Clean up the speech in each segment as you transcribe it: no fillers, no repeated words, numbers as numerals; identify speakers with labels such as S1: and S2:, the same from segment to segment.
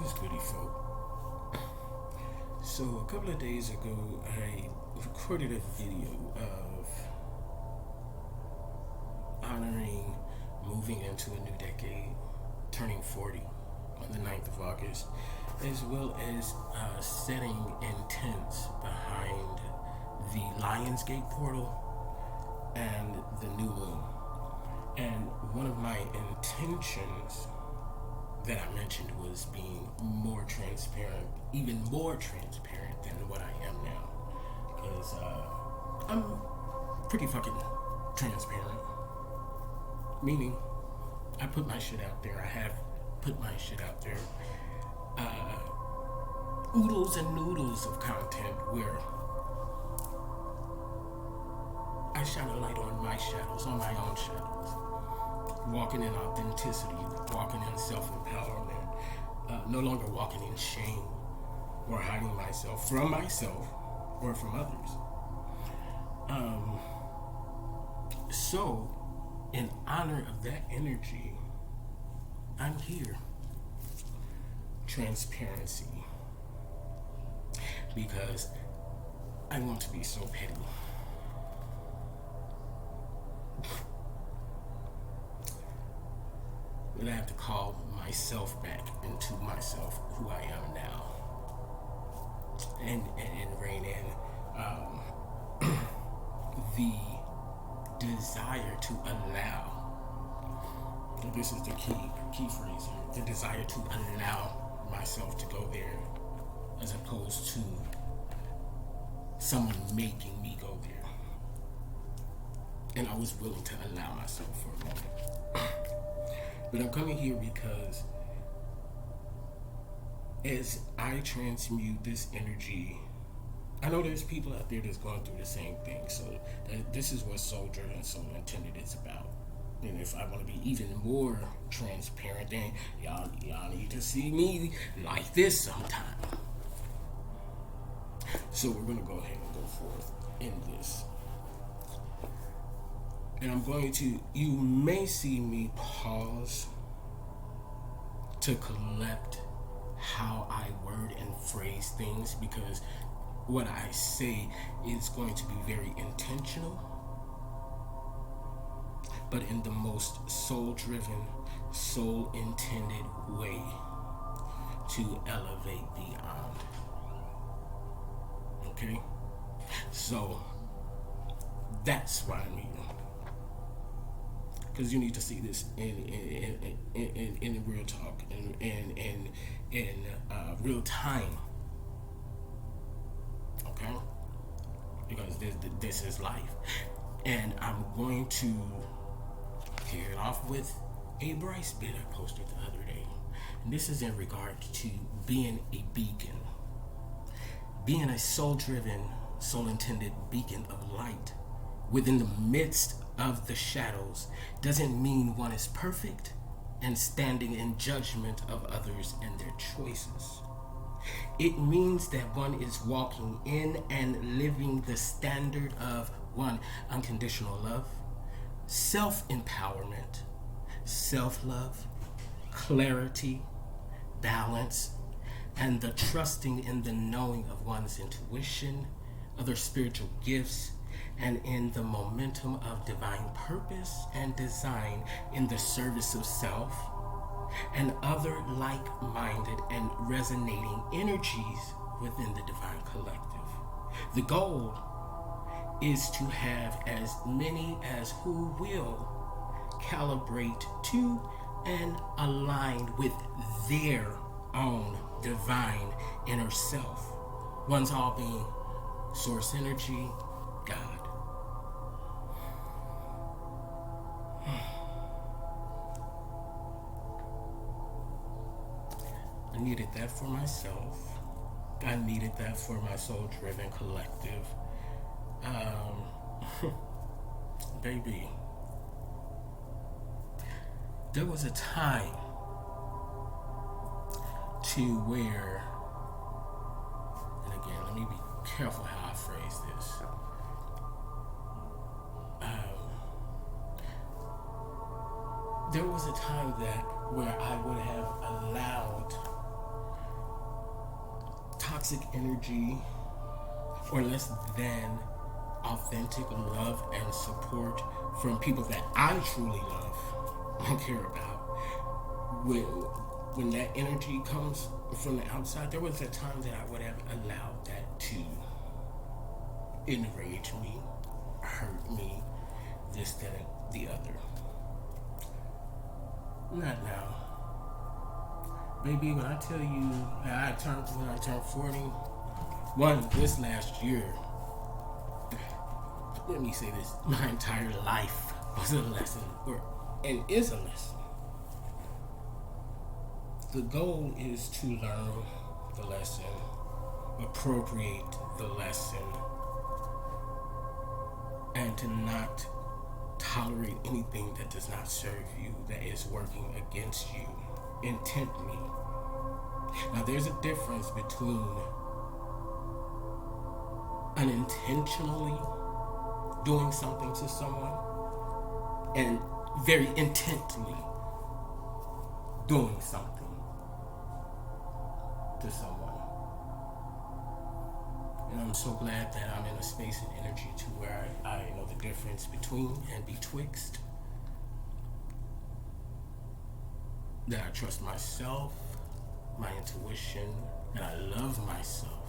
S1: What's goody folk? So a couple of days ago, I recorded a video of honoring moving into a new decade, turning 40 on the 9th of August, as well as setting intents behind the Lionsgate portal and the new moon. And one of my intentions that I mentioned was being more transparent, even more transparent than what I am now. Because I'm pretty fucking transparent. Meaning, I put my shit out there. I have put my shit out there. Oodles and noodles of content where I shine a light on my shadows, on my own shadows. Walking in authenticity, walking in self-empowerment, no longer walking in shame or hiding myself from myself or from others. So, in honor of that energy, I'm here. Transparency. Because I want to be so petty. That I have to call myself back into myself, who I am now, and rein in the desire to allow. This is the key phrase here. The desire to allow myself to go there, as opposed to someone making me go there. And I was willing to allow myself for a moment. But I'm coming here because as I transmute this energy, I know there's people out there that's going through the same thing. So this is what Soul Driven, Soul Intended is about. And if I want to be even more transparent, then y'all need to see me like this sometime. So we're going to go ahead and go forth in this. And I'm going to, you may see me pause to collect how I word and phrase things, because what I say is going to be very intentional, but in the most soul-driven, soul-intended way to elevate beyond. Okay? So, that's why I'm here. Because you need to see this in real talk, in real time. Okay? Because this is life. And I'm going to kick it off with a Bryce bit I posted the other day. And this is in regard to being a beacon. Being a soul-driven, soul-intended beacon of light within the midst of the shadows doesn't mean one is perfect and standing in judgment of others and their choices. It means that one is walking in and living the standard of one, unconditional love, self-empowerment, self-love, clarity, balance, and the trusting in the knowing of one's intuition, other spiritual gifts, and in the momentum of divine purpose and design in the service of self and other like-minded and resonating energies within the divine collective. The goal is to have as many as who will calibrate to and align with their own divine inner self. One's all being source energy, God. I needed that for myself. I needed that for my soul-driven collective. Baby, there was a time to where, and again, let me be careful how I phrase this. There was a time that where I would have allowed toxic energy or less than authentic love and support from people that I truly love and care about, when that energy comes from the outside, there was a time that I would have allowed that to enrage me, hurt me, this, that, and the other. Not now. Baby, when I tell you that when I turned 41 this last year, let me say this, my entire life was a lesson, and is a lesson. The goal is to learn the lesson, appropriate the lesson, and to not tolerate anything that does not serve you, that is working against you intently. Now, there's a difference between unintentionally doing something to someone and very intently doing something to someone. And I'm so glad that I'm in a space and energy to where I know the difference between and betwixt. That I trust myself, my intuition, and I love myself.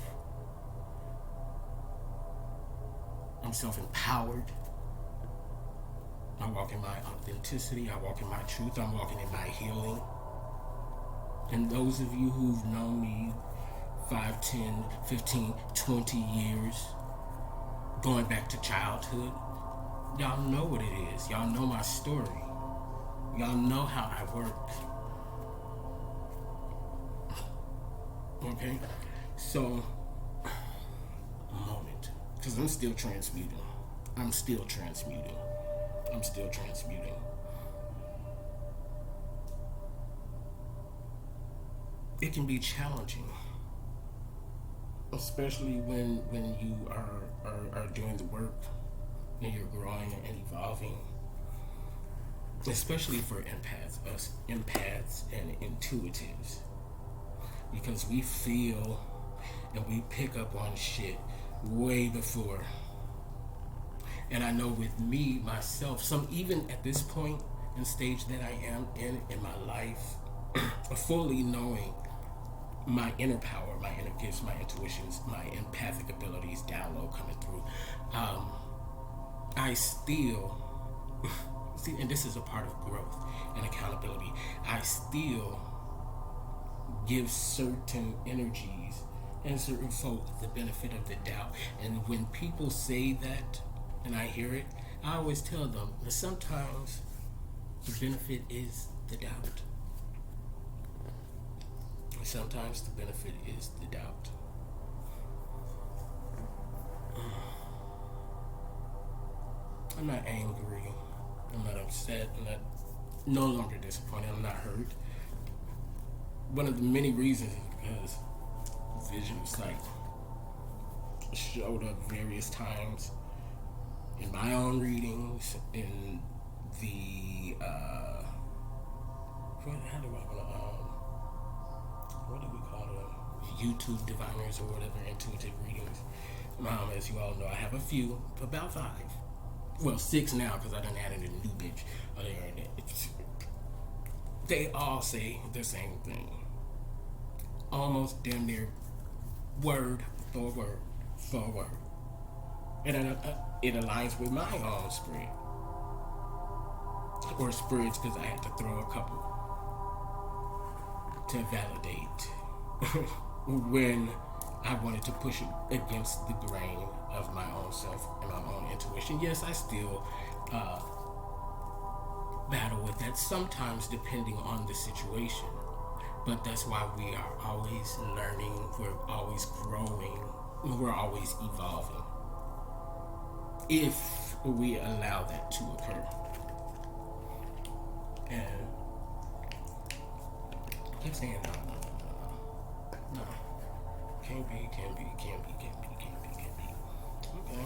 S1: I'm self-empowered. I walk in my authenticity. I walk in my truth. I'm walking in my healing. And those of you who've known me 5, 10, 15, 20 years, going back to childhood, y'all know what it is. Y'all know my story. Y'all know how I work. Okay? So, a moment. Because I'm still transmuting. It can be challenging, especially when you are doing the work and you're growing and evolving, especially for us empaths and intuitives, because we feel and we pick up on shit way before. And I know with me, myself, even at this point and stage that I am in my life, fully knowing my inner power, my inner gifts, my intuitions, my empathic abilities, download coming through, I still, see, and this is a part of growth and accountability, I still give certain energies and certain folk the benefit of the doubt. And when people say that, and I hear it, I always tell them that sometimes the benefit is the doubt. Sometimes the benefit is the doubt. I'm not angry. I'm not upset. I'm no longer disappointed. I'm not hurt. One of the many reasons is because vision sight showed up various times in my own readings, in the what do we call them? YouTube diviners or whatever, intuitive readings. As you all know, I have a few, about 5. Well, 6 now because I done added a new bitch. They all say the same thing. Almost damn near word for word for word. And it aligns with my own spread. Or spreads, because I had to throw a couple to validate when I wanted to push it against the grain of my own self and my own intuition. Yes, I still battle with that sometimes, depending on the situation. But that's why we are always learning, we're always growing, we're always evolving, if we allow that to occur. And keep saying no. Can't be. Okay.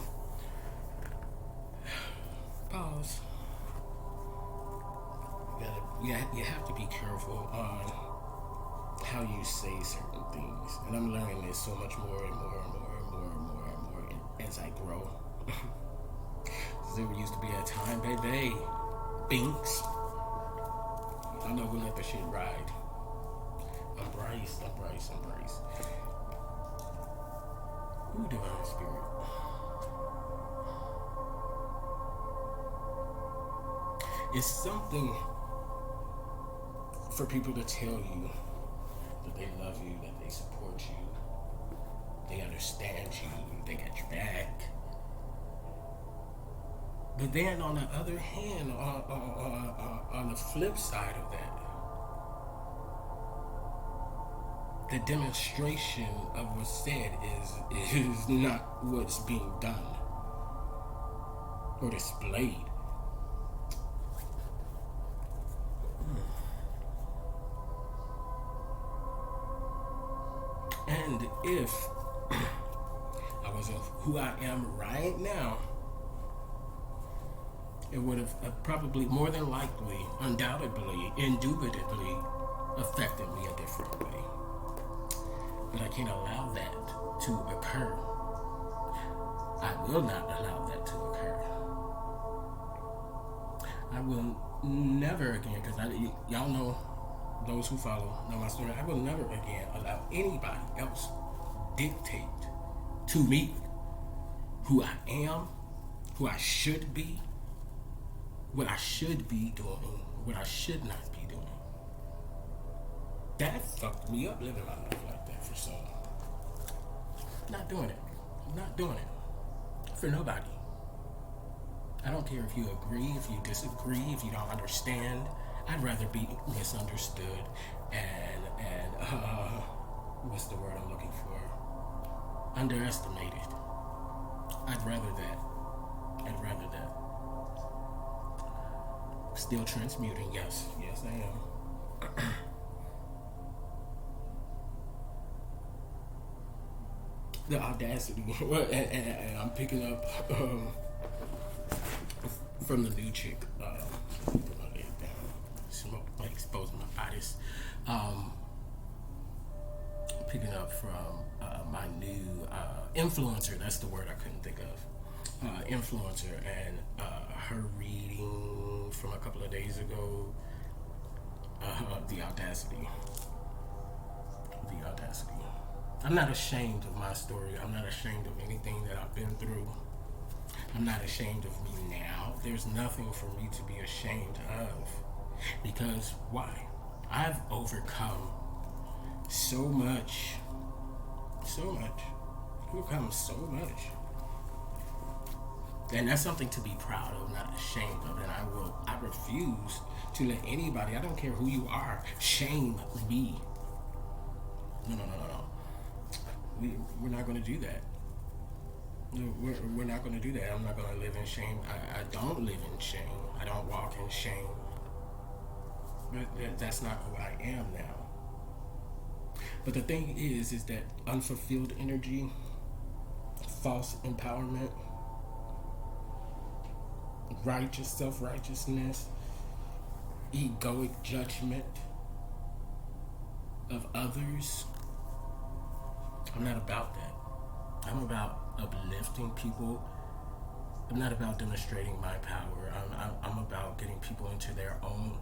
S1: Pause. You have to be careful on how you say certain things. And I'm learning this so much more and more and more and more and more and more as I grow. There used to be a time, baby. Binks. I know we'll let the shit ride. I'm Bryce. Ooh, divine spirit. It's something for people to tell you that they love you, that they support you, they understand you, they got your back. But then on the other hand, on the flip side of that, the demonstration of what's said is not what's being done or displayed. And if I wasn't who I am right now, it would have probably, more than likely, undoubtedly, indubitably affected me a different way. But I can't allow that to occur. I will not allow that to occur. I will never again, because y'all know, those who follow know my story, I will never again allow anybody else dictate to me who I am, who I should be, what I should be doing, what I should not be doing. That fucked me up living my life like that for so long. Not doing it. For nobody. I don't care if you agree, if you disagree, if you don't understand. I'd rather be misunderstood and what's the word I'm looking for? Underestimated. I'd rather that. Still transmuting, yes I am. The audacity, and I'm picking up from the new chick. Put my leg down, smoke, like exposing my bodies. Picking up from my new influencer. That's the word I couldn't think of. Influencer, and her reading from a couple of days ago. The audacity. I'm not ashamed of my story. I'm not ashamed of anything that I've been through. I'm not ashamed of me now. There's nothing for me to be ashamed of. Because why? I've overcome so much. Overcome so much. And that's something to be proud of, not ashamed of. And I refuse to let anybody, I don't care who you are, shame me. No. We're not going to do that. We're not going to do that. I'm not going to live in shame. I don't live in shame. I don't walk in shame. But that's not who I am now. But the thing is that unfulfilled energy, false empowerment, self-righteousness, egoic judgment of others. I'm not about that. I'm about uplifting people. I'm not about demonstrating my power. I'm about getting people into their own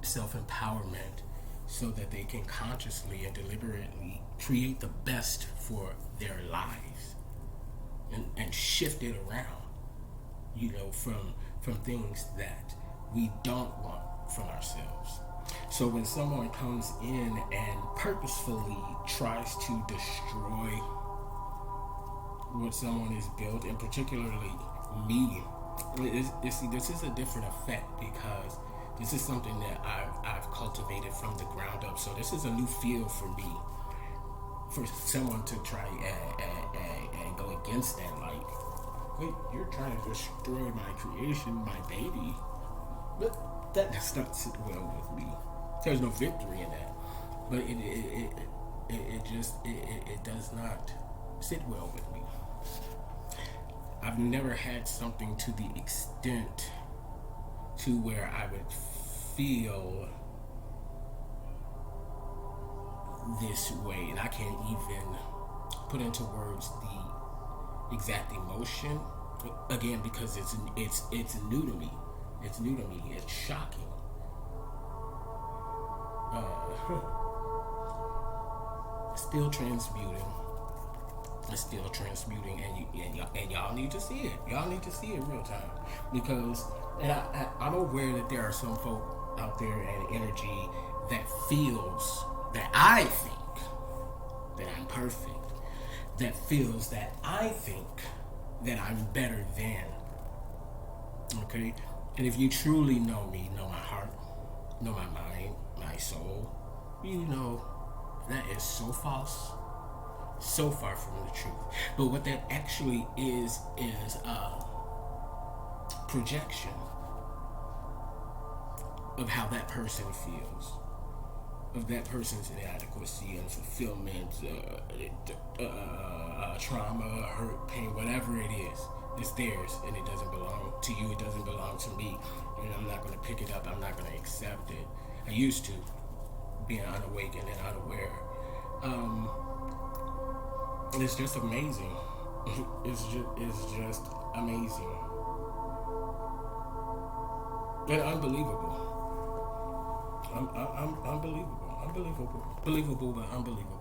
S1: self-empowerment so that they can consciously and deliberately create the best for their lives and shift it around, from things that we don't want from ourselves. So when someone comes in and purposefully tries to destroy what someone has built, and particularly me, this is a different effect because this is something that I've cultivated from the ground up. So this is a new field for me. For someone to try and go against that, like, wait, you're trying to destroy my creation, my baby. But that does not sit well with me. There's no victory in that. But it does not sit well with me. I've never had something to the extent to where I would feel this way, and I can't even put into words the exact emotion. Again, because it's new to me. It's new to me. It's shocking. Still transmuting. It's still transmuting, and y'all need to see it. Y'all need to see it real time, because I'm aware that there are some folk out there and energy that feels that I think that I'm perfect, that feels that I think that I'm better than. Okay, and if you truly know me, know my heart, know my mind, my soul, you know that is so false, so far from the truth. But what that actually is projection of how that person feels, of that person's inadequacy and fulfillment, trauma, hurt, pain, whatever it is. It's theirs, and it doesn't belong to you. It doesn't belong to me, and I'm not going to pick it up. I'm not going to accept it. I used to, being unawakened and unaware. It's just amazing. It's just amazing and unbelievable. Unbelievable, believable, but unbelievable.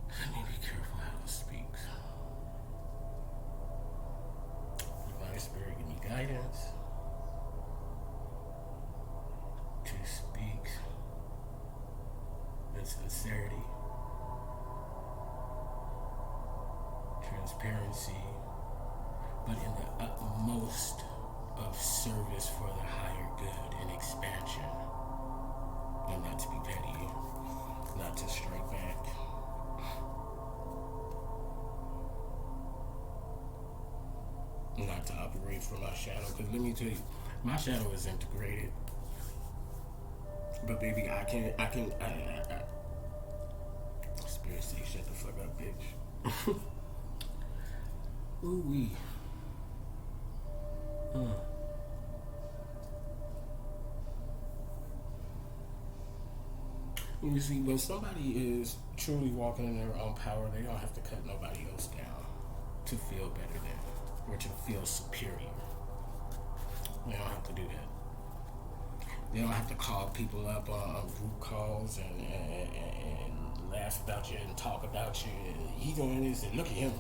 S1: Let me be careful how I speak. Divine Spirit, give me guidance to speak with sincerity, transparency, but in the utmost of service for the higher good and expansion, and not to be petty, not to strike back. Not to operate from my shadow, because let me tell you, my shadow is integrated. But baby, I Spirit say, shut the fuck up, bitch. Ooh wee. You see, when somebody is truly walking in their own power, they don't have to cut nobody else down to feel better than, or to feel superior. They don't have to do that. They don't have to call people up on group calls and laugh about you and talk about you. He doing this and look at him.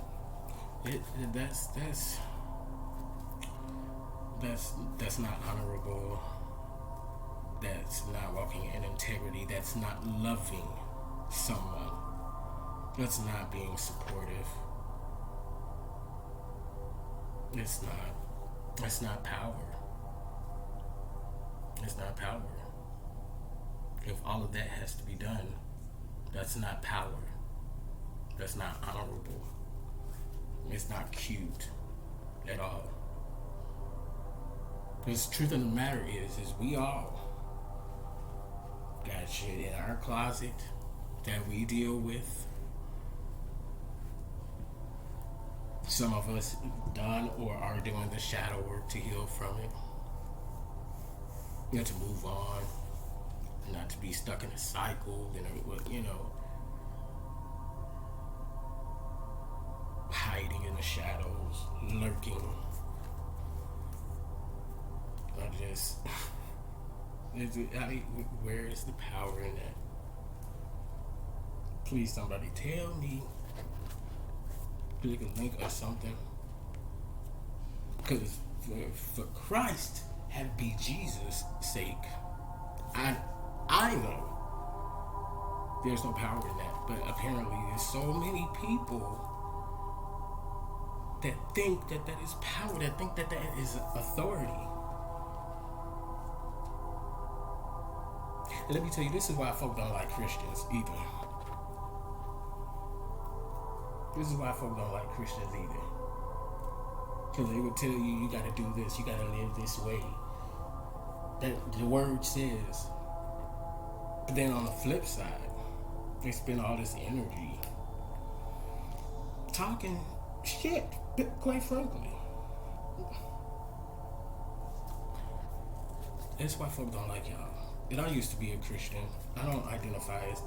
S1: That's not honorable. That's not walking in integrity. That's not loving someone. That's not being supportive. It's not power. It's not power. If all of that has to be done, that's not power. That's not honorable. It's not cute at all. Because the truth of the matter is we all got shit in our closet that we deal with. Some of us done or are doing the shadow work to heal from it. To move on, not to be stuck in a cycle, hiding in the shadows, lurking. Where is the power in that? Please, somebody tell me. Click a link or something. Because for Christ have be Jesus' sake, I know there's no power in that. But apparently there's so many people that think that is power, that think that is authority. And let me tell you, this is why folk don't like Christians either. This is why folk don't like Christians either. Because they would tell you, you gotta do this, you gotta live this way. That the word says. But then on the flip side, they spend all this energy talking shit, quite frankly. That's why folk don't like y'all. And I used to be a Christian. I don't identify as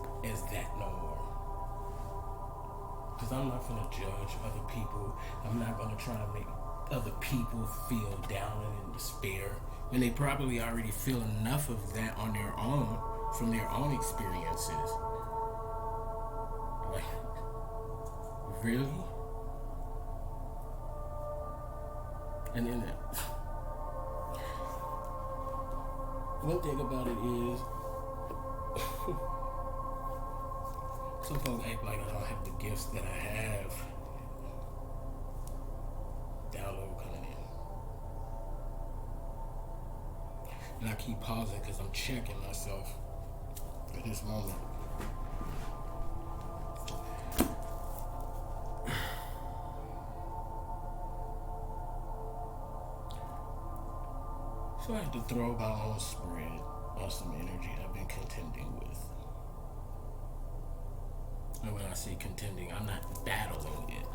S1: that no more. Because I'm not going to judge other people. I'm not going to try to make other people feel down and in despair when they probably already feel enough of that on their own from their own experiences. Like, really? And then one thing about it is some folks act like I don't have the gifts that I have. Download coming in. And I keep pausing because I'm checking myself at this moment. So I had to throw my own spread on some energy I've been contending with. And when I say contending, I'm not battling it.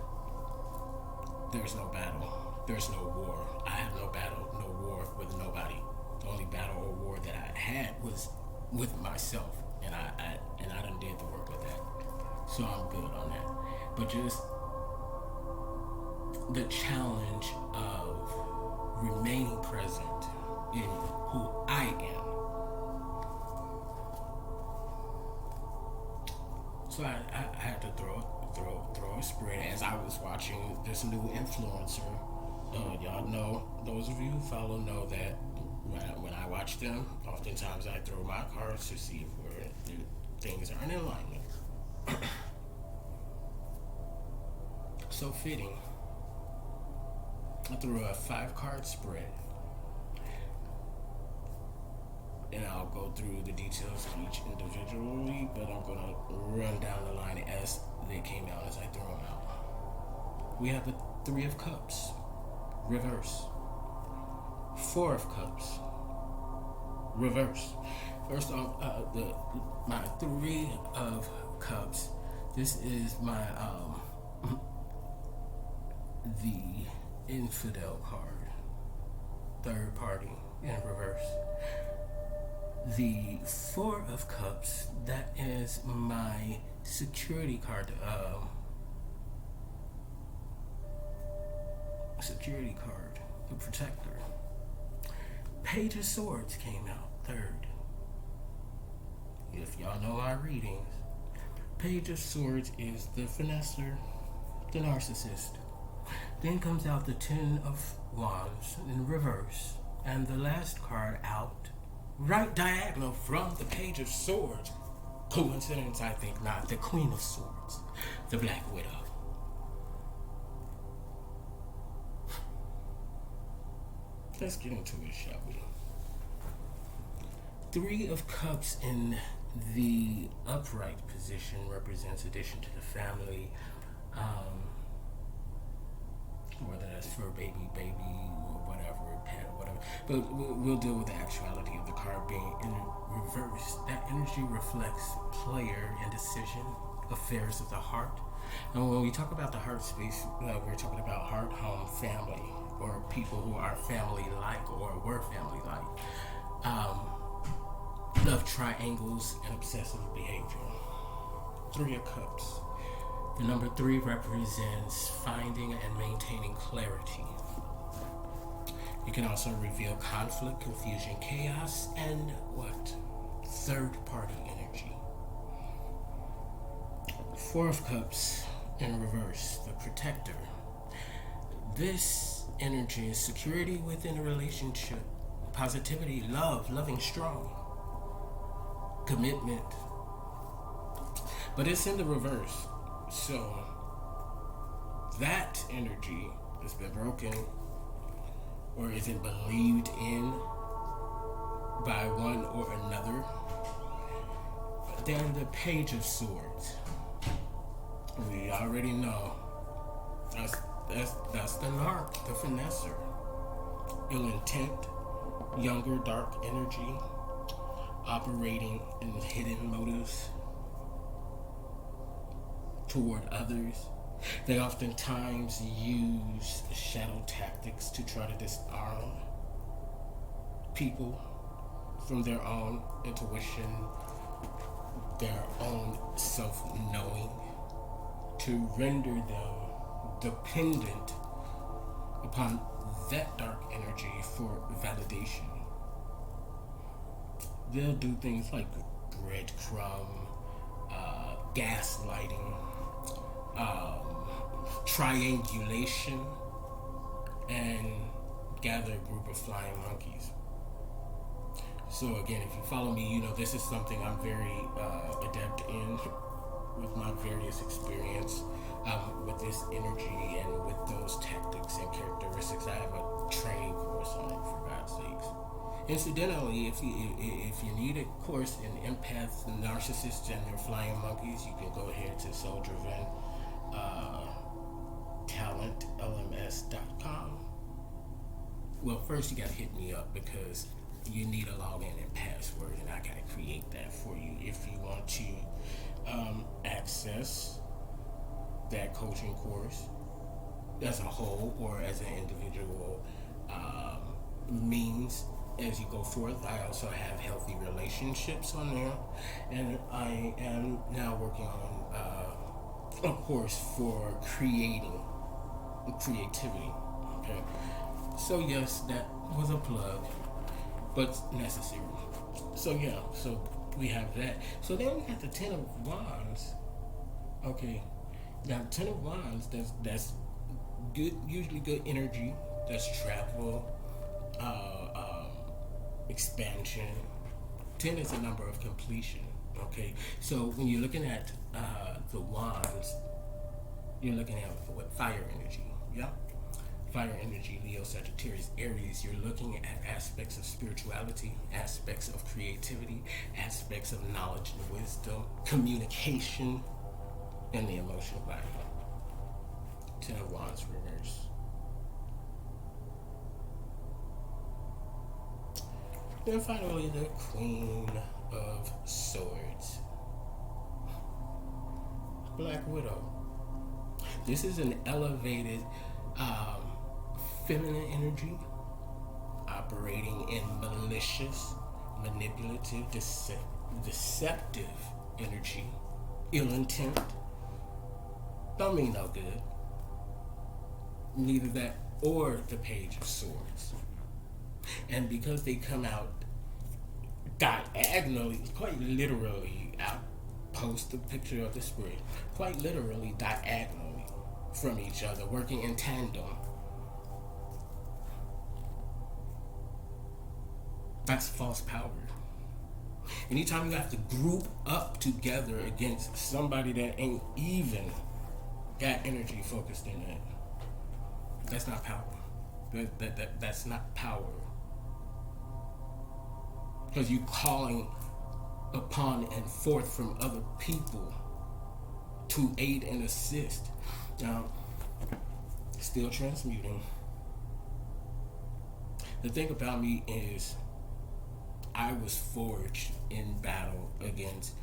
S1: There's no battle. There's no war. I have no battle, no war with nobody. The only battle or war that I had was with myself, and I done did the work with that. So I'm good on that. But just the challenge of remaining present in who I am. So I had to throw a spread as I was watching this new influencer. Y'all know, those of you who follow know that when I watch them, oftentimes I throw my cards to see where things are in alignment. So fitting. I threw a 5-card spread. And I'll go through the details of each individually, but I'm going to run down the line as they came out, as I threw them out. We have the 3 of Cups, reverse. 4 of Cups, reverse. First off, my 3 of Cups. This is my the infidel card, third party in reverse. The 4 of Cups, that is my security card. The protector. Page of Swords came out third. If y'all know my readings, Page of Swords is the finesser, the narcissist. Then comes out the 10 of Wands in reverse, and the last card out, right diagonal from the Page of Swords. Coincidence, I think not. The Queen of Swords, the Black Widow. Let's get into it, shall we? 3 of Cups in the upright position represents addition to the family. Whether that's for baby, or whatever, pet, whatever. But we'll deal with the actuality of the card being in reverse. That energy reflects player indecision, affairs of the heart. And when we talk about the heart space, we're talking about heart, home, family, or people who are family-like or were family-like. Love triangles and obsessive behavior. 3 of Cups. The number 3 represents finding and maintaining clarity. It can also reveal conflict, confusion, chaos, and what? Third-party energy. 4 of Cups in reverse, the protector. This energy is security within a relationship, positivity, love, loving strong, commitment. But it's in the reverse. So that energy has been broken or isn't believed in by one or another. Then the Page of Swords. We already know that's the narc, the finesser. Ill intent, younger, dark energy, operating in hidden motives toward others, They oftentimes use shadow tactics to try to disarm people from their own intuition, their own self-knowing, to render them dependent upon that dark energy for validation. They'll do things like breadcrumb, gaslighting, triangulation, and gather a group of flying monkeys. So again, if you follow me, you know this is something I'm very adept in with my various experience with this energy and with those tactics and characteristics. I have a training course on it, for God's sakes. Incidentally, if you need a course in empaths, narcissists, and their flying monkeys, you can go ahead to soldiervantalentlms.com. Well, first you gotta hit me up because you need a login and password, and I gotta create that for you if you want to access that coaching course as a whole or as an individual means as you go forth. I also have healthy relationships on there, and I am now working on a course for creativity. Okay, so yes, that was a plug, but necessary. So yeah, so we have that. So then we got the Ten of Wands. Okay, now the Ten of Wands, that's good, usually good energy. That's travel, expansion. 10 is a number of completion. Okay, so when you're looking at the wands, you're looking at what? Fire energy. Yep. Fire energy, Leo, Sagittarius, Aries. You're looking at aspects of spirituality, aspects of creativity, aspects of knowledge and wisdom, communication, and the emotional body. 10 of Wands reverse. Then finally, the Queen of Swords. Black Widow. This is an elevated feminine energy operating in malicious, manipulative, deceptive energy. Ill intent. Don't mean no good. Neither that or the Page of Swords. And because they come out diagonally, quite literally, I'll post a picture of the spread, quite literally diagonally from each other, working in tandem. That's false power. Anytime you have to group up together against somebody that ain't even got energy focused in it, that's not power. That's not power. Because you calling upon and forth from other people to aid and assist. Now, still transmuting. The thing about me is I was forged in battle against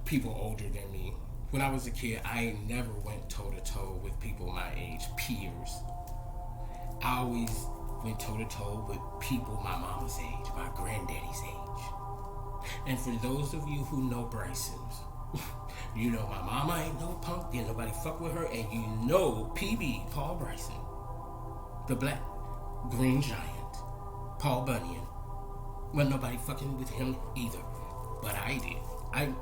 S1: people older than me. When I was a kid, I never went toe-to-toe with people my age, peers. I always went toe-to-toe with people my mama's age, my granddaddy's age. And for those of you who know Bryson's, you know my mama ain't no punk, didn't nobody fuck with her, and you know PB, Paul Bryson, the black green giant, Paul Bunyan. Wasn't nobody fucking with him either, but I did. And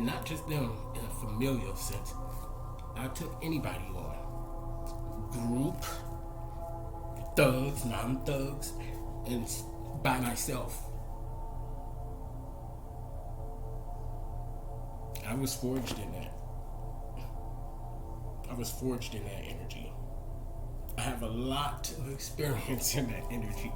S1: not just them in a familial sense. I took anybody on. Group, thugs, non-thugs, and by myself. I was forged in that. I was forged in that energy. I have a lot of experience in that energy.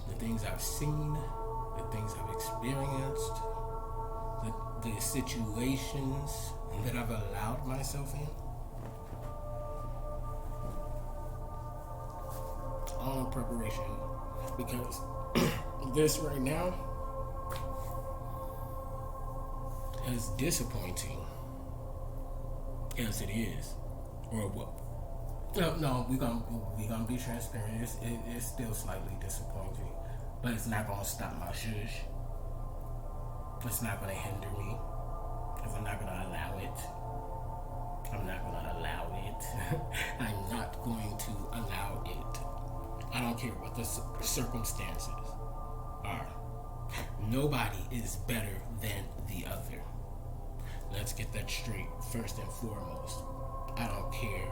S1: The things I've seen, the things I've experienced, the situations that I've allowed myself in, all preparation, because this right now, as disappointing as it is, or what? No, we're gonna be transparent. It's still slightly disappointing, but it's not gonna stop my shush. It's not gonna hinder me, because I'm not gonna allow it. I'm not gonna allow it. I'm not going to allow it. I don't care what the circumstances are. Nobody is better than the other. Let's get that straight first and foremost. I don't care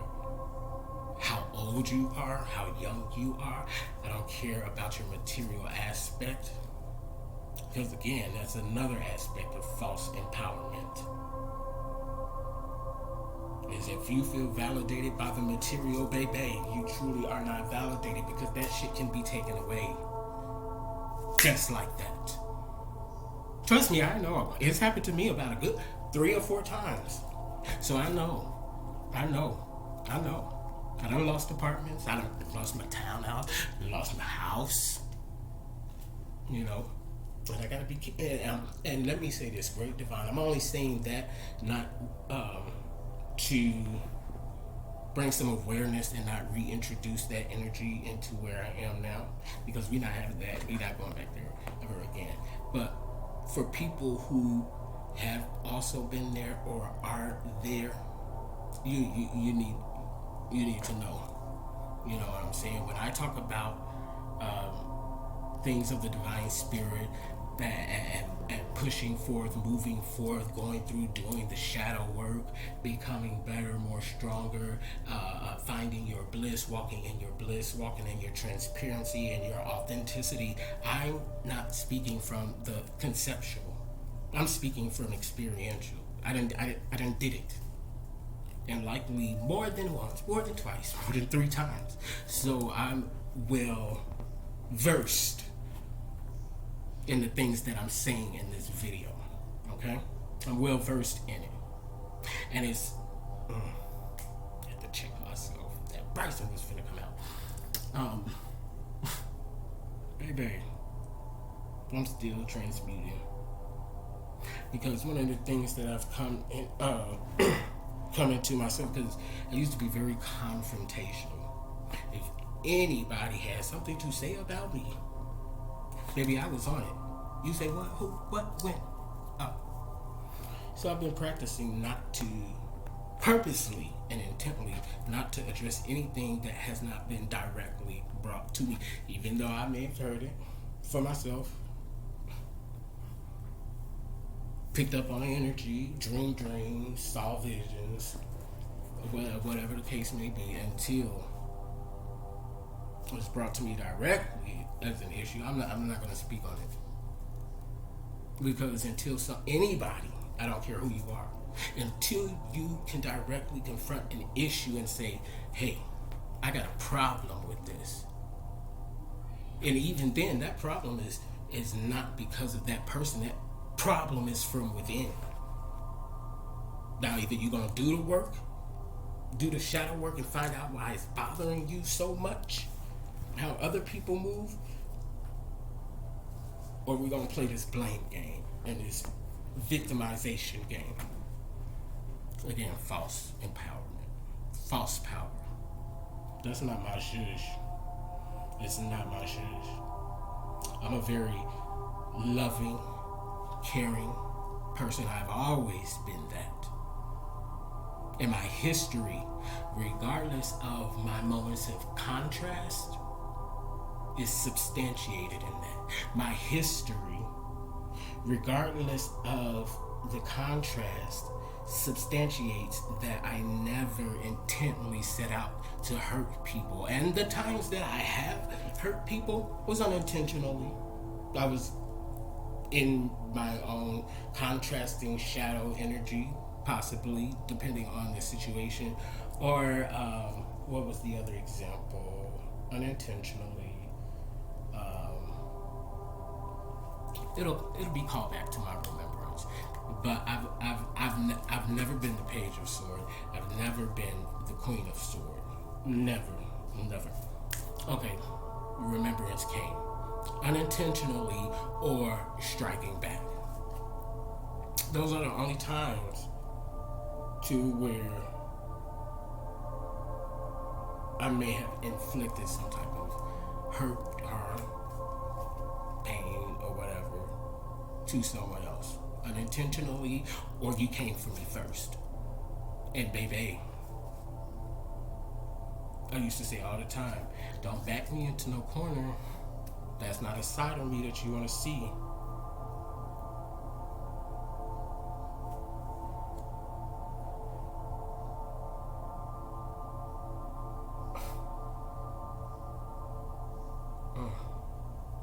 S1: how old you are, how young you are. I don't care about your material aspect. Because again, that's another aspect of false empowerment. Is if you feel validated by the material, baby, you truly are not validated, because that shit can be taken away. Just like that. Trust me, I know. It's happened to me about a good 3 or 4 times. So I know. I done lost apartments. I done lost my townhouse. Lost my house. You know. But I gotta be. And let me say this, Great Divine. I'm only saying that not to bring some awareness and not reintroduce that energy into where I am now, because we're not having that. We're not going back there ever again. But for people who have also been there or are there, you need to know. You know what I'm saying? When I talk about things of the divine spirit and pushing forth, moving forth, going through, doing the shadow work, becoming better, more stronger, finding your bliss, walking in your transparency and your authenticity. I'm not speaking from the conceptual. I'm speaking from experiential. I done did it. And likely more than once, more than twice, more than 3 times. So I'm well versed in the things that I'm saying in this video. Okay? I'm well versed in it. And it's I have to check myself. That Bryson was finna come out. Baby, I'm still transmuting. Because one of the things that I've come into myself, because I used to be very confrontational. If anybody had something to say about me, maybe I was on it. You say what, who, what, when? So I've been practicing not to purposely and intently not to address anything that has not been directly brought to me, even though I may have heard it for myself, picked up on energy, dreams, saw visions, whatever the case may be, until it was brought to me directly as an issue. I'm not going to speak on it, because until anybody, I don't care who you are, until you can directly confront an issue and say, hey, I got a problem with this, and even then that problem is not because of that person. That problem is from within. Now either you're going to do the work, do the shadow work, and find out why it's bothering you so much, how other people move, or we're going to play this blame game and this victimization game. Again, false empowerment, false power. That's not my shush. It's not my shush. I'm a very loving, caring person. I've always been that. In my history, regardless of my moments of contrast, is substantiated in that. My history, regardless of the contrast, substantiates that I never intently set out to hurt people. And the times that I have hurt people was unintentionally. I was in my own contrasting shadow energy, possibly, depending on the situation. Or what was the other example? Unintentionally. It'll be called back to my remembrance. But I've never been the Page of Sword. I've never been the Queen of Sword. Never. Okay. remembrance came, unintentionally or striking back. Those are the only times to where I may have inflicted some type of hurt, harm, pain, or whatever to someone else, unintentionally, or you came for me first. And baby, I used to say all the time, don't back me into no corner. That's not a side of me that you want to see.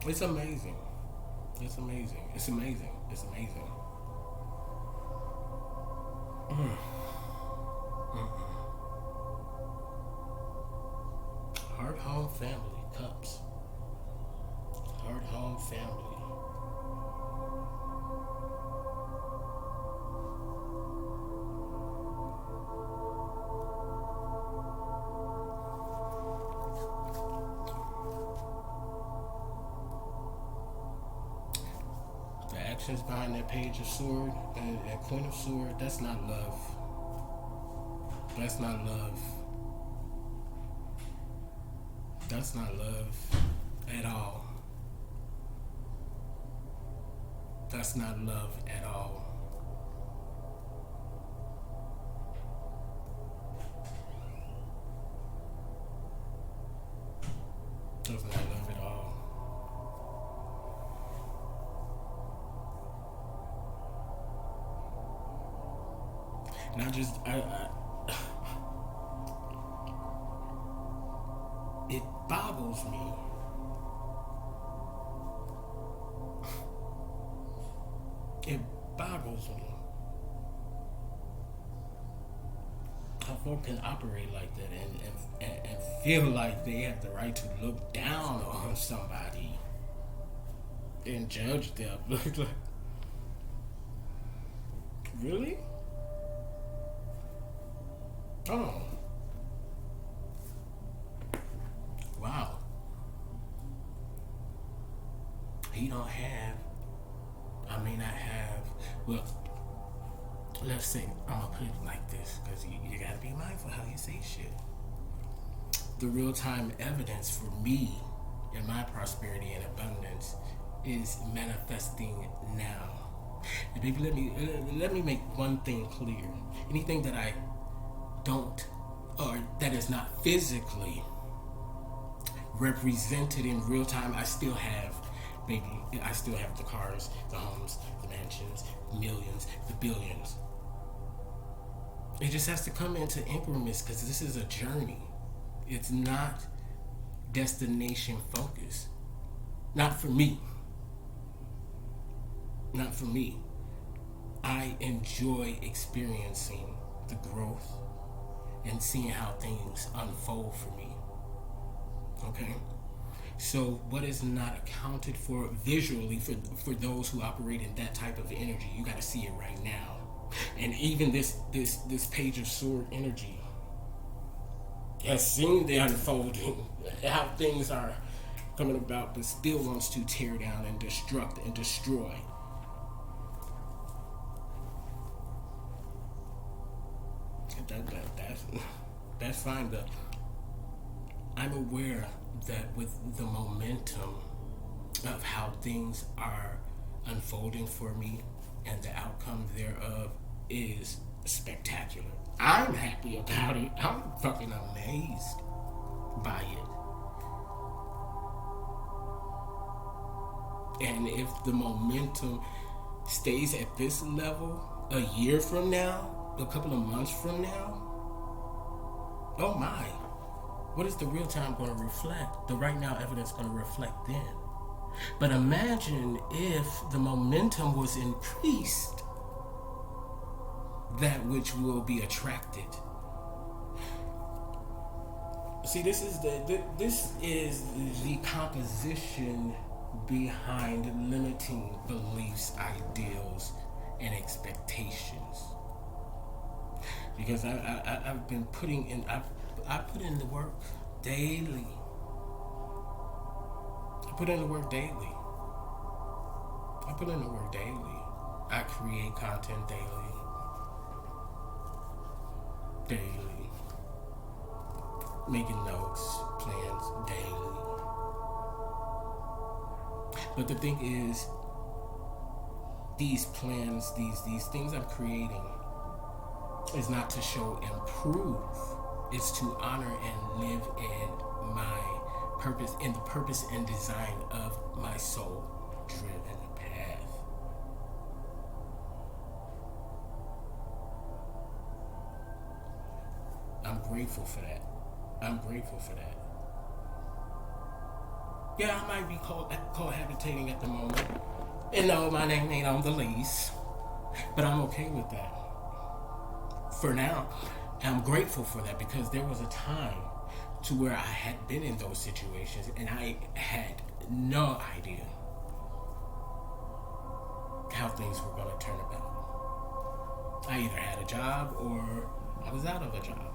S1: It's amazing. It's amazing. It's amazing. It's amazing. Heart, home, family, cups. Heart, home, family. The actions behind that page of sword and queen of sword, that's not love. That's not love. That's not love at all. That's not love at all. That's not love at all. And it boggles me. It boggles me how folk can operate like that and feel like they have the right to look down on somebody and judge them. Really? Oh. Wow. He don't have, I may not have, well, let's say, I'm gonna put it like this, because you gotta be mindful how you say shit. The real-time evidence for me and my prosperity and abundance is manifesting now. And baby, let me make one thing clear. Anything that I don't, or that is not physically represented in real time, I still have, baby, I still have the cars, the homes, the mansions, the millions, the billions. It just has to come into increments because this is a journey. It's not destination focused. Not for me. Not for me. I enjoy experiencing the growth and seeing how things unfold for me. Okay? So what is not accounted for visually for those who operate in that type of energy, you got to see it right now. And even this page of sword energy has seen the unfolding, how things are coming about, but still wants to tear down and destruct and destroy. That's fine, but I'm aware that with the momentum of how things are unfolding for me and the outcome thereof is spectacular. I'm happy about it. I'm fucking amazed by it. And if the momentum stays at this level a year from now, a couple of months from now, oh my, what is the real time going to reflect? The right now evidence going to reflect then. But imagine if the momentum was increased, that which will be attracted. See, this is the composition behind limiting beliefs, ideals, and expectations. Because I've been putting in, I put in the work daily put in the work daily. I put in the work daily. I create content daily. Daily. Making notes, plans daily. But the thing is, these plans, these things I'm creating is not to show and prove. It's to honor and live in my purpose, in the purpose and design of my soul-driven path. I'm grateful for that. I'm grateful for that. Yeah, I might be cohabitating at the moment. And no, my name ain't on the lease. But I'm okay with that. For now, I'm grateful for that because there was a time to where I had been in those situations and I had no idea how things were going to turn about. I either had a job or I was out of a job.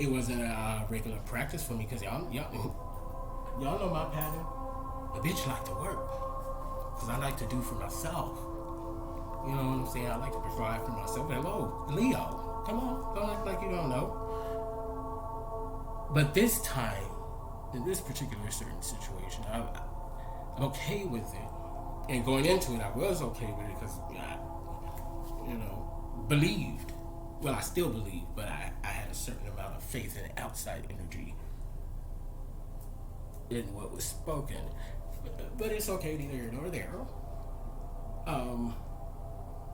S1: It wasn't a regular practice for me because y'all know my pattern. A bitch like to work because I like to do for myself. You know what I'm saying? I like to provide for myself. Hello, Leo. Come on, don't act like you don't know. But this time, in this particular certain situation, I'm okay with it. And going into it, I was okay with it because I, believed. Well, I still believe, but I had a certain amount of faith in outside energy in what was spoken. But it's okay, neither here nor there.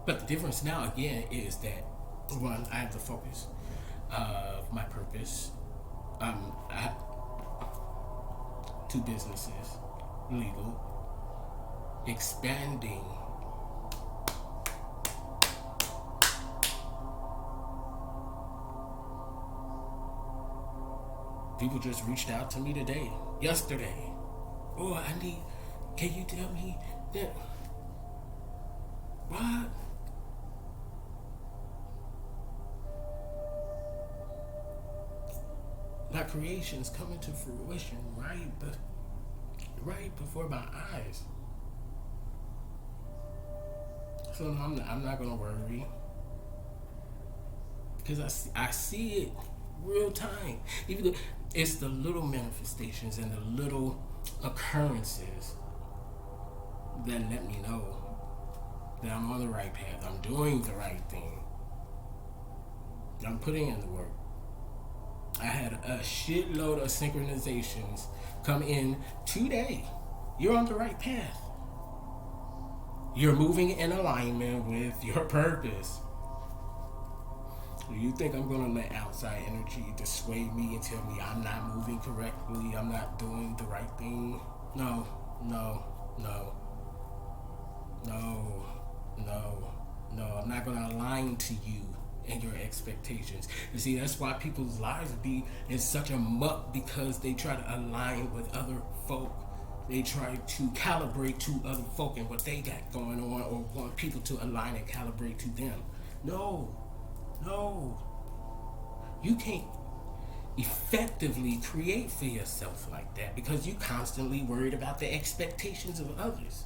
S1: But the difference now, again, is that, one, I have the focus of my purpose. I have 2 businesses, legal, expanding. People just reached out to me yesterday. Oh, can you tell me that? What? My creations coming to fruition right before my eyes. So I'm not gonna worry because I see it real time. Even though it's the little manifestations and the little occurrences that let me know that I'm on the right path. I'm doing the right thing. I'm putting in the work. I had a shitload of synchronizations come in today. You're on the right path. You're moving in alignment with your purpose. Do you think I'm going to let outside energy dissuade me and tell me I'm not moving correctly, I'm not doing the right thing? No. I'm not going to align to you and your expectations. You see, that's why people's lives be in such a muck, because they try to align with other folk. They try to calibrate to other folk and what they got going on, or want people to align and calibrate to them. No. You can't effectively create for yourself like that because you constantly worried about the expectations of others.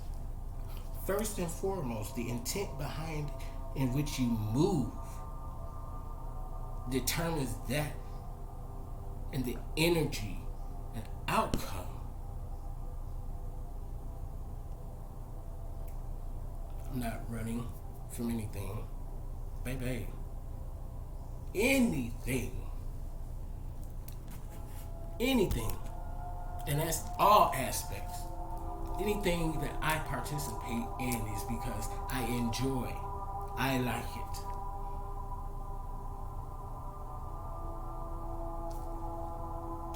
S1: First and foremost, the intent behind in which you move determines that, and the energy and outcome. I'm not running from anything, baby. Anything, and that's all aspects. Anything that I participate in is because I enjoy, I like it.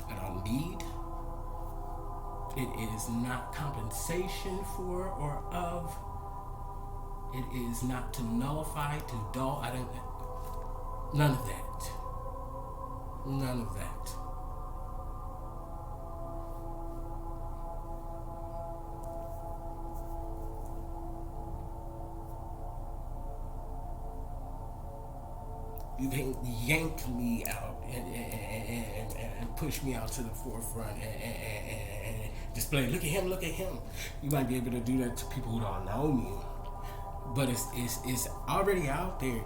S1: I don't need. It is not compensation for or of. It is not to nullify, to dull. None of that. None of that. You can't yank me out and push me out to the forefront and display. Look at him. Look at him. You might be able to do that to people who don't know me, but it's already out there.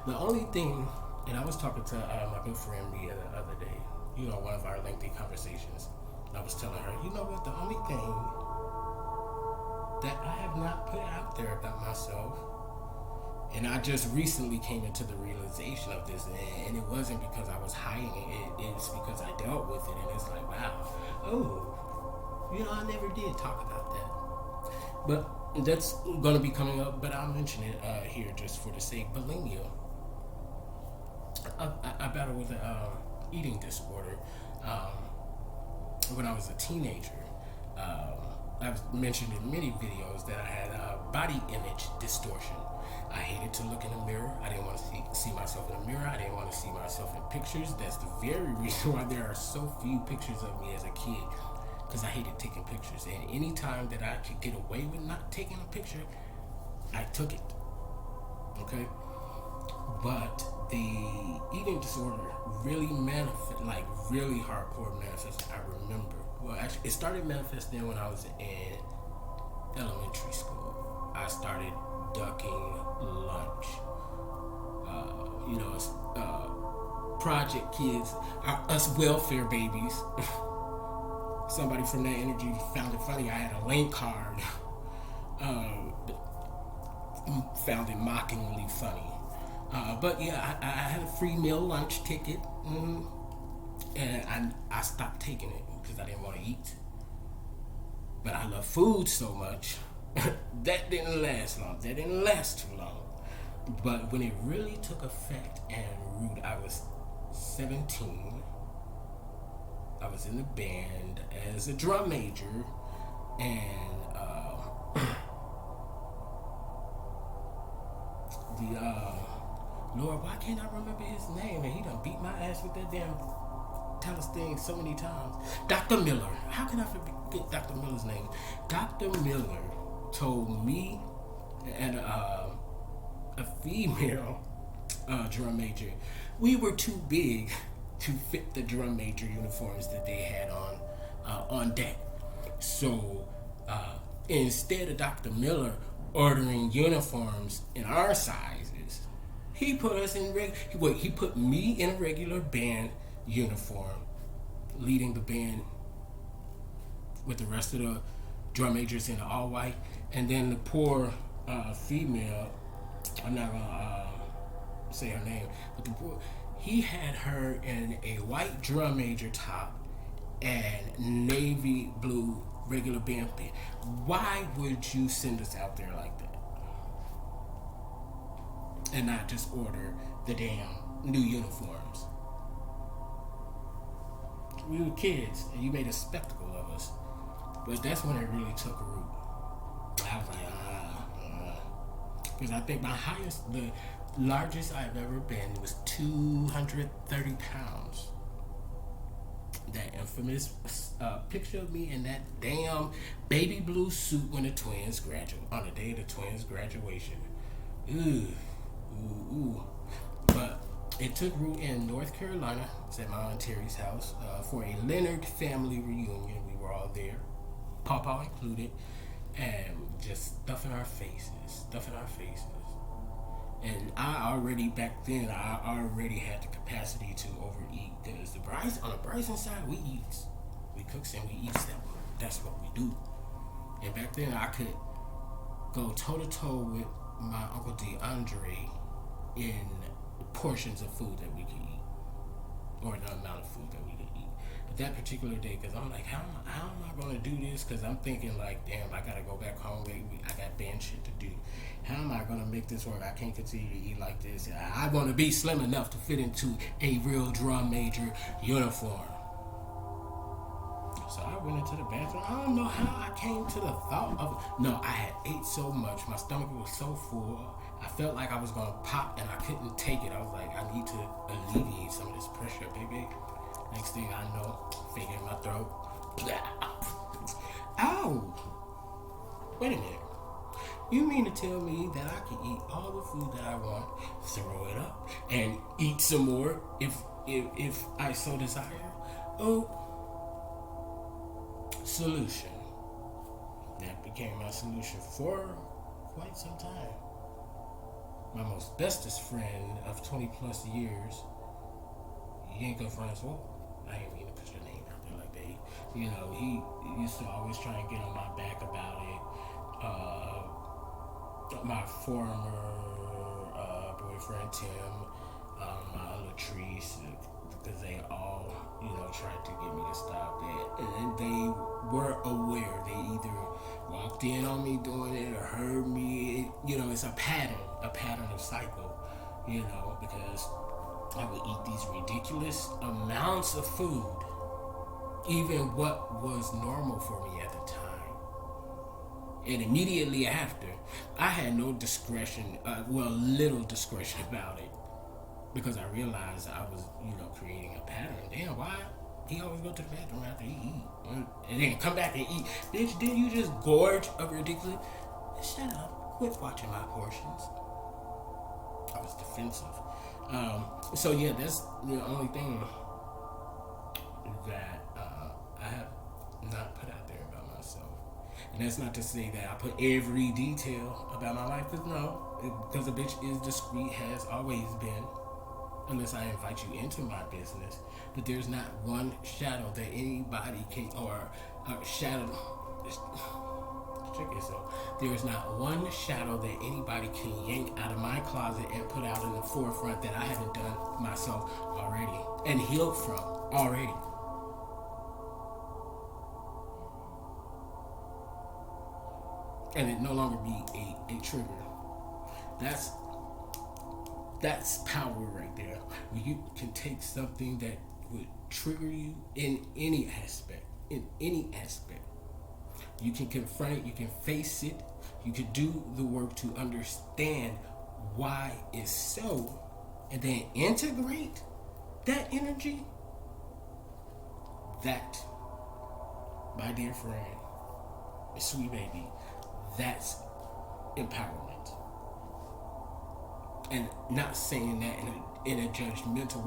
S1: The only thing, and I was talking to my good friend the other day. You know, one of our lengthy conversations. I was telling her, you know what? The only thing that I have not put out there about myself, and I just recently came into the realization of this, and it wasn't because I was hiding it. It's because I dealt with it, and it's like, wow, oh, you know, I never did talk about that. But that's going to be coming up, but I'll mention it here just for the sake. Bulimia. I battled with an eating disorder when I was a teenager. I've mentioned in many videos that I had body image distortion. I hated to look in the mirror. I didn't want to see myself in the mirror. I didn't want to see myself in pictures. That's the very reason why there are so few pictures of me as a kid, because I hated taking pictures. And any time that I could get away with not taking a picture, I took it. Okay? But the eating disorder really really hardcore manifested. I remember. Well, actually, it started manifesting when I was in elementary school. I started ducking lunch. Project kids, us welfare babies. Somebody from that energy found it funny. I had a link card. Found it mockingly funny. But yeah, I had a free meal lunch ticket, and I stopped taking it because I didn't want to eat. But I love food so much that didn't last long. That didn't last too long. But when it really took effect and root, I was 17. I was in the band as a drum major, and Lord, why can't I remember his name? And he done beat my ass with that damn Tellus thing so many times. Dr. Miller. How can I forget Dr. Miller's name? Dr. Miller told me and a female drum major, we were too big to fit the drum major uniforms that they had on deck. So instead of Dr. Miller ordering uniforms in our sizes, he put us in he put me in a regular band uniform, leading the band with the rest of the drum majors in all white, and then the poor female, I'm not gonna say her name, but he had her in a white drum major top and navy blue regular band pant. Why would you send us out there like that and not just order the damn new uniforms? We were kids, and you made a spectacle of us. But that's when it really took root. I was like, because I think the largest I've ever been was 230 pounds. That infamous picture of me in that damn baby blue suit when the twins on the day of the twins' graduation. Ooh. But it took root in North Carolina. It's at my Aunt Terry's house for a Leonard family reunion. We were all there, Pawpaw included, and just stuffing our faces. And I already had the capacity to overeat, because on the Bryson side, we cooks and we eat stuff. That's what we do. And back then, I could go toe to toe with my Uncle DeAndre in portions of food that we could eat, or the amount of food that we could eat. But that particular day, because I'm like, how am I going to do this? Because I'm thinking like, damn, I got to go back home. I got band shit to do. How am I going to make this work? I can't continue to eat like this. I want to be slim enough to fit into a real drum major uniform. So I went into the bathroom. I don't know how I came to the thought of it. No, I had ate so much. My stomach was so full. I felt like I was going to pop and I couldn't take it. I was like, I need to alleviate some of this pressure, baby. Next thing I know, finger in my throat. Ow! Wait a minute. You mean to tell me that I can eat all the food that I want, throw it up, and eat some more if I so desire? Oh, solution. That became my solution for quite some time. My most bestest friend of 20 plus years, he ain't good friends well. I ain't mean to put your name out there like that. He used to always try and get on my back about it. My former boyfriend Tim, my Latrice, because they all, tried to get me to stop that. And they were aware. They either walked in on me doing it or heard me. It's a pattern of cycle, because I would eat these ridiculous amounts of food, even what was normal for me at the time. And immediately after, I had no discretion, little discretion about it, because I realized I was, creating a pattern. Damn, why? He always go to the bathroom after he eat, and then come back and eat. Bitch, didn't you just gorge of ridiculous? Shut up. Quit watching my portions. I was defensive. So yeah, that's the only thing that I have not put out there about myself. And that's not to say that I put every detail about my life, because a bitch is discreet, has always been, unless I invite you into my business. But there's not one shadow that anybody can, or shadow, check yourself. There is not one shadow that anybody can yank out of my closet and put out in the forefront that I haven't done myself already and healed from already. And it no longer be a trigger. That's power right there. When you can take something that would trigger you in any aspect. You can confront it, you can face it, you can do the work to understand why it's so, and then integrate that energy. That, my dear friend, sweet baby, that's empowerment. And not saying that in a judgmental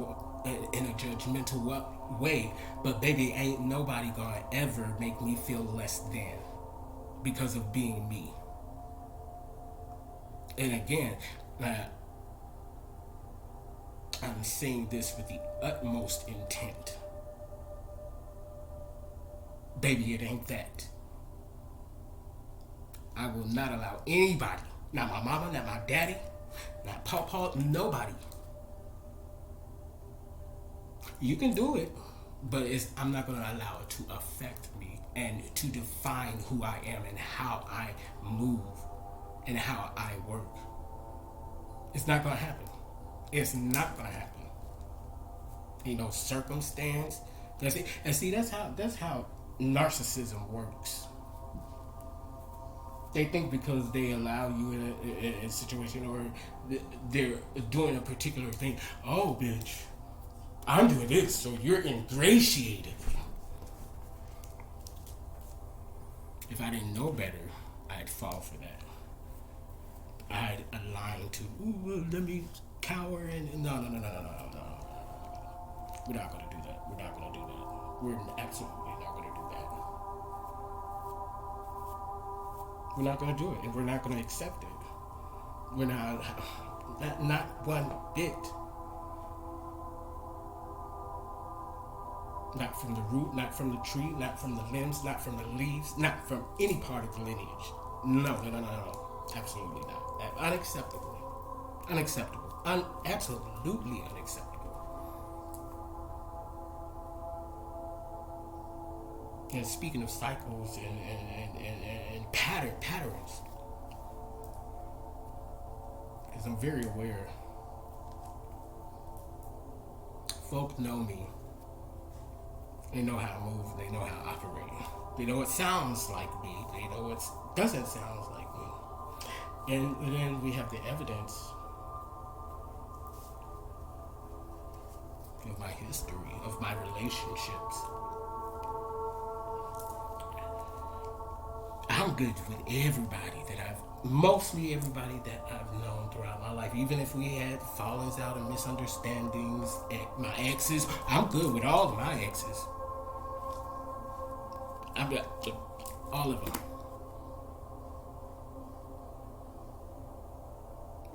S1: way, but baby, ain't nobody gonna ever make me feel less than because of being me. And again, I'm saying this with the utmost intent. Baby, it ain't that. I will not allow anybody, not my mama, not my daddy, not Pawpaw, nobody. You can do it, but I'm not going to allow it to affect me and to define who I am and how I move and how I work. It's not going to happen. It's not going to happen. Circumstance. That's it. And see, that's how narcissism works. They think because they allow you in a situation where they're doing a particular thing. Oh, bitch, I'm doing this, so you're ingratiated. If I didn't know better, I'd fall for that. I'd align to, let me cower and no. We're not gonna do that. We're absolutely not gonna do that. We're not going to do it, and we're not going to accept it. We're not one bit. Not from the root, not from the tree, not from the limbs, not from the leaves, not from any part of the lineage. No. Absolutely not. Unacceptable. Absolutely unacceptable. And speaking of cycles and patterns, because I'm very aware, folk know me. They know how I move. They know how I operate. They know what sounds like me. They know what doesn't sound like me. And then we have the evidence of my history, of my relationships. I'm good with everybody that I've mostly everybody that I've known throughout my life, even if we had fallings out and misunderstandings, my exes, I'm good with all of my exes. I've got all of them.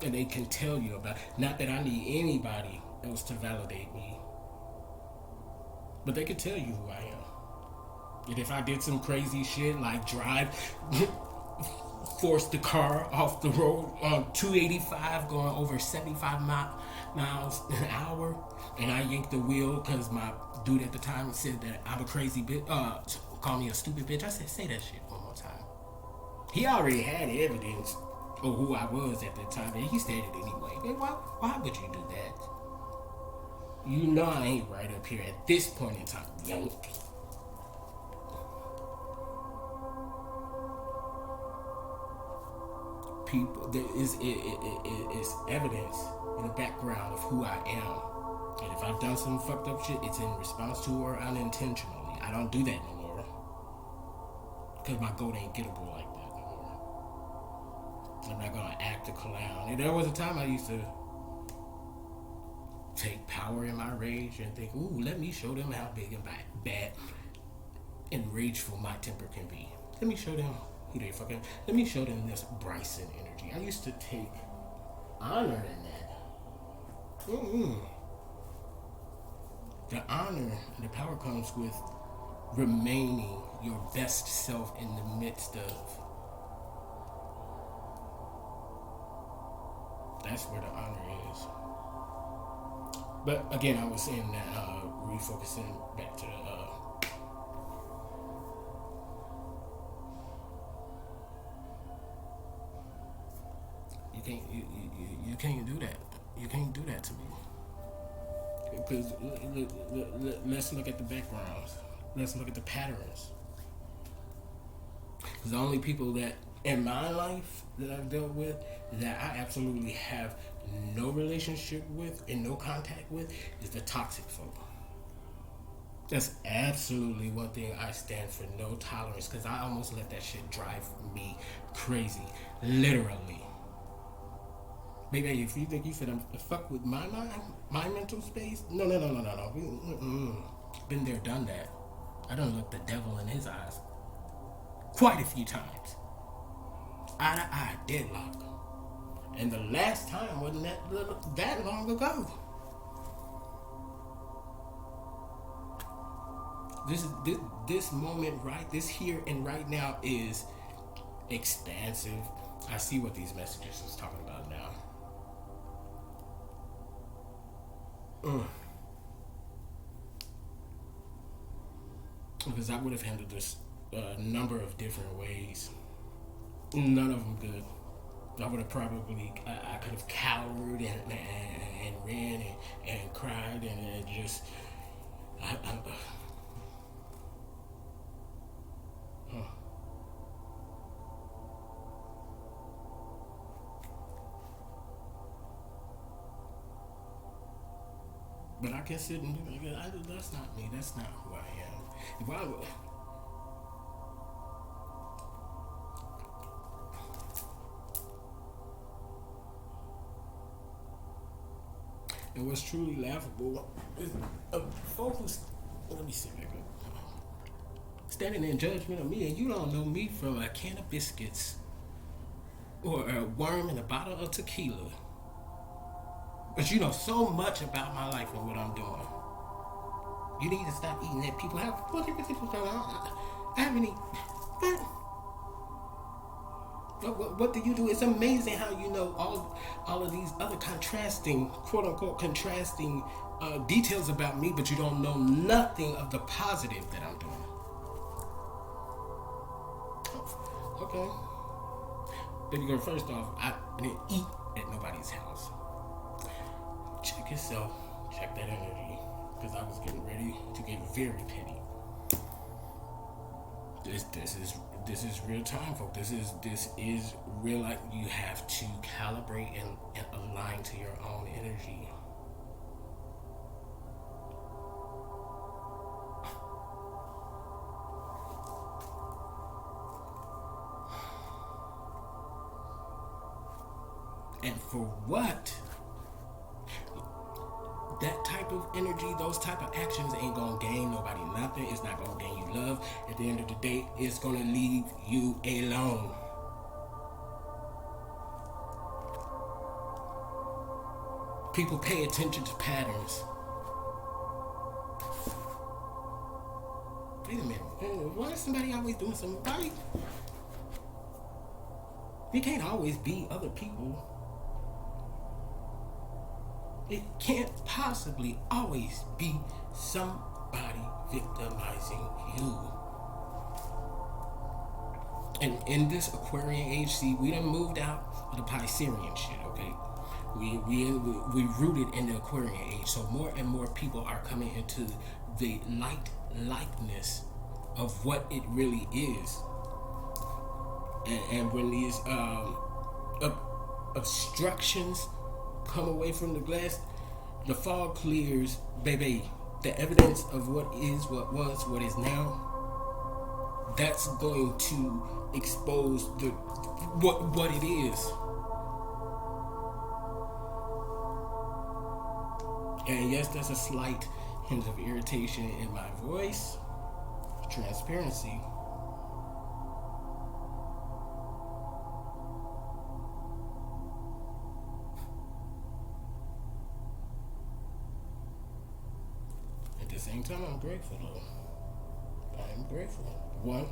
S1: And they can tell you about it. Not that I need anybody else to validate me, but they can tell you who I am. And if I did some crazy shit like drive, force the car off the road on 285 going over 75 miles an hour, and I yanked the wheel because my dude at the time said that I'm a crazy bitch, call me a stupid bitch. I said, say that shit one more time. He already had evidence of who I was at the time, and he said it anyway. Man, why would you do that? You know I ain't right up here at this point in time. Yank. People, there is evidence in the background of who I am. And if I've done some fucked up shit, it's in response to or unintentionally. I don't do that no more. Because my goat ain't gettable like that no more. I'm not gonna act a clown. And there was a time I used to take power in my rage and think, ooh, let me show them how big and bad and rageful my temper can be. Let me show them who they fucking. Let me show them this Bryson energy. I used to take honor in that. The honor and the power comes with remaining your best self in the midst of. That's where the honor is. But again, I was saying that refocusing back to the you can't do that. You can't do that to me. Because let's look at the backgrounds. Let's look at the patterns. Because the only people that in my life that I've dealt with that I absolutely have no relationship with and no contact with is the toxic folk. That's absolutely one thing I stand for, no tolerance, because I almost let that shit drive me crazy, literally. Maybe if you think you said I'm fuck with my mind, my mental space, no. Been there, done that. I done looked the devil in his eyes quite a few times. Eye to eye, deadlock. And the last time wasn't that long ago. This moment right, this here and right now is expansive. I see what these messages is talking about now. Because I would have handled this a number of different ways. None of them good. I would have probably, I could have cowered and ran and cried and just, But I can sit and do that. That's not me. That's not who I am. If I were, and what's truly laughable is folks who, let me sit back up, standing in judgment of me, and you don't know me from a can of biscuits or a worm in a bottle of tequila. But you know so much about my life and what I'm doing. You need to stop eating that. People have I have any. What do you do? It's amazing how you know all of these other contrasting, quote unquote, contrasting details about me, but you don't know nothing of the positive that I'm doing. Okay. Baby girl, first off, I didn't eat at nobody's house. Check yourself, check that energy, because I was getting ready to get very petty. This is real time, folks. This is real life. You have to calibrate and align to your own energy. And for what? That type of energy, those type of actions ain't gonna gain nobody nothing. It's not gonna gain you love. At the end of the day, it's gonna leave you alone. People pay attention to patterns. Wait a minute. Why is somebody always doing something right? You can't always be other people. It can't possibly always be somebody victimizing you. And in this Aquarian age, see, we done moved out of the Piscean shit, okay? We rooted in the Aquarian age, so more and more people are coming into the likeness of what it really is. And when these obstructions come away from the glass, the fog clears, baby. The evidence of what is, what was, what is now, that's going to expose what it is. And yes, there's a slight hint of irritation in my voice. Transparency. At the same time, I'm grateful though. I'm grateful. One,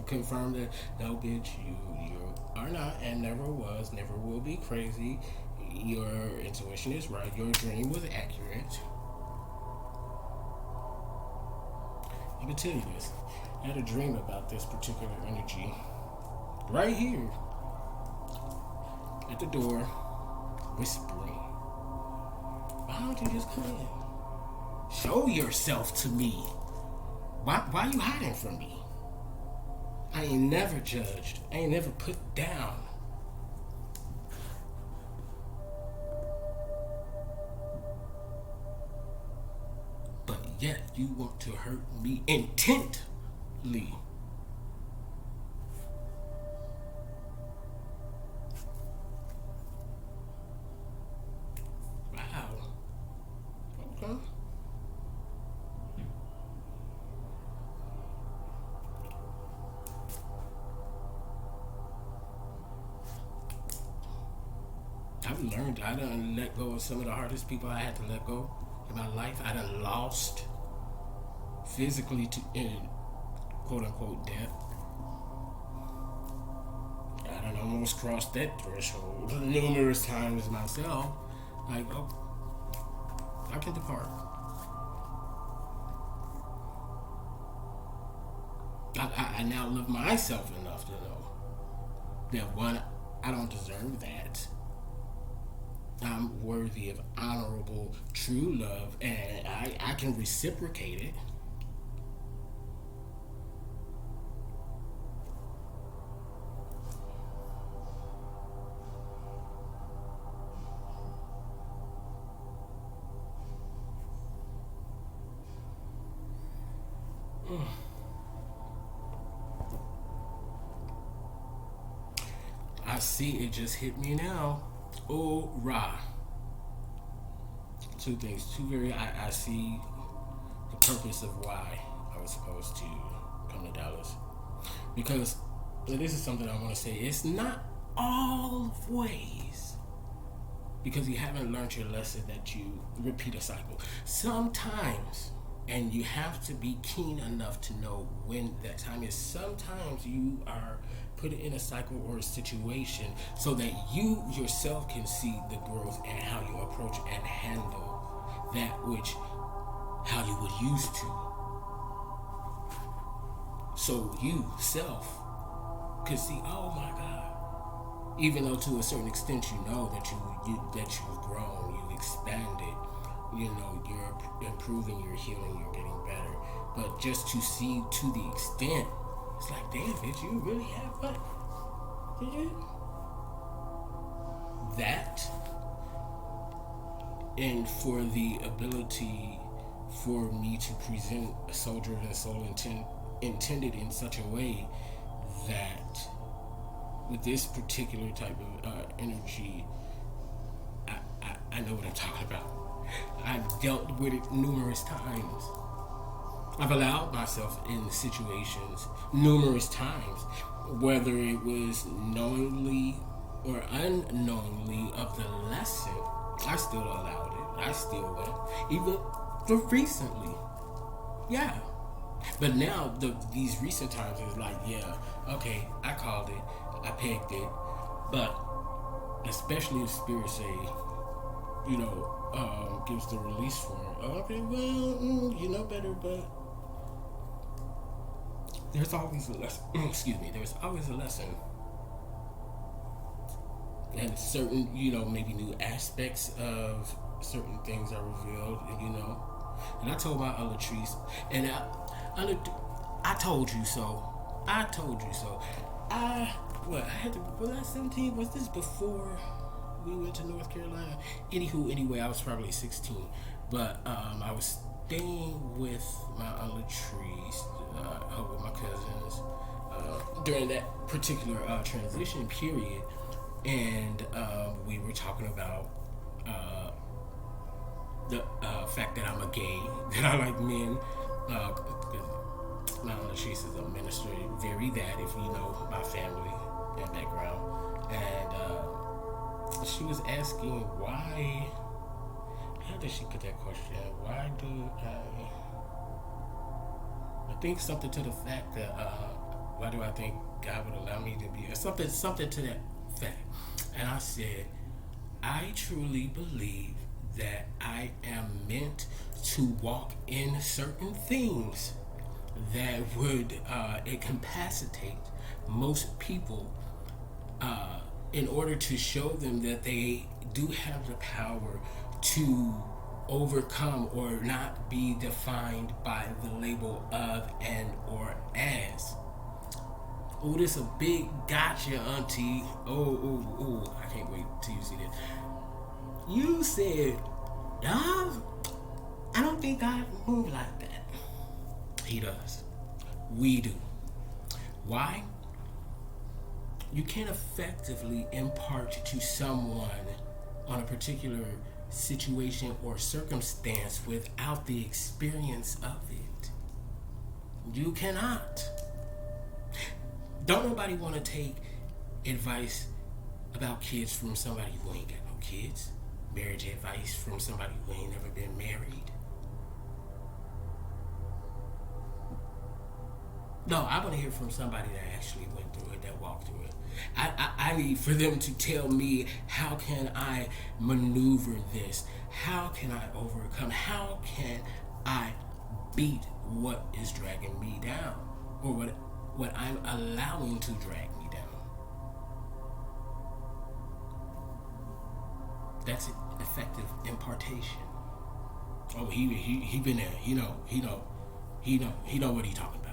S1: confirm that no, bitch, you are not and never was, never will be crazy. Your intuition is right. Your dream was accurate. I can tell you this. I had a dream about this particular energy. Right here. At the door. Whispering. Why don't you just come in? Show yourself to me. Why are you hiding from me? I ain't never judged. I ain't never put down. But yet you want to hurt me intently. Wow. Okay. I've learned. I done let go of some of the hardest people I had to let go in my life. I done lost physically to in quote unquote death. I done almost crossed that threshold numerous times myself. Like, oh, I can depart. I now love myself enough to know that one, I don't deserve that. I'm worthy of honorable, true love, and I can reciprocate it. I see it just hit me now. Oh, rah. Two things. I see the purpose of why I was supposed to come to Dallas. Because this is something I want to say. It's not always because you haven't learned your lesson that you repeat a cycle. Sometimes, and you have to be keen enough to know when that time is. Sometimes you are put in a cycle or a situation so that you yourself can see the growth and how you approach and handle that which how you would used to. So you self could see, oh my God. Even though to a certain extent you know that you've grown, you've expanded, you know, you're improving, you're healing, you're getting better. But just to see to the extent, it's like, damn, bitch, you really have what? Did you? That, and for the ability for me to present a soldier and soul intended in such a way that with this particular type of energy, I know what I'm talking about. I've dealt with it numerous times. I've allowed myself in situations numerous times, whether it was knowingly or unknowingly of the lesson. I still allowed it. I still went, even for recently. Yeah. But now these recent times is like, yeah, okay, I called it, I pegged it, but especially if spirit say, gives the release for it. Okay, well, you know better, but there's always a lesson. Excuse me. There's always a lesson, and certain, maybe new aspects of certain things are revealed, And I told my Latrice, and I told you so. I told you so. Was I 17? Was this before we went to North Carolina? Anyway, I was probably 16. But I was staying with my Latrice, with my cousins, during that particular transition period. And we were talking about the fact that I'm a gay, that I like men. My Latrice is a minister, very that, if you know my family and background. And she was asking why. How did she put that question? Why do I think something to the fact that why do I think God would allow me to be something to that fact? And I said, I truly believe that I am meant to walk in certain things that would incapacitate most people in order to show them that they do have the power to overcome or not be defined by the label of and or as. Oh, this a big gotcha, auntie. Oh, I can't wait till you see this. You said, I don't think God moves like that. He does. We do. Why? You can't effectively impart to someone on a particular situation or circumstance without the experience of it. You cannot. Don't nobody want to take advice about kids from somebody who ain't got no kids. Marriage advice from somebody who ain't never been married. No, I want to hear from somebody that actually went through it, that walked through it. I need for them to tell me, how can I maneuver this? How can I overcome? How can I beat what is dragging me down? Or what I'm allowing to drag me down? That's effective impartation. Oh, he been there. He know what he talking about.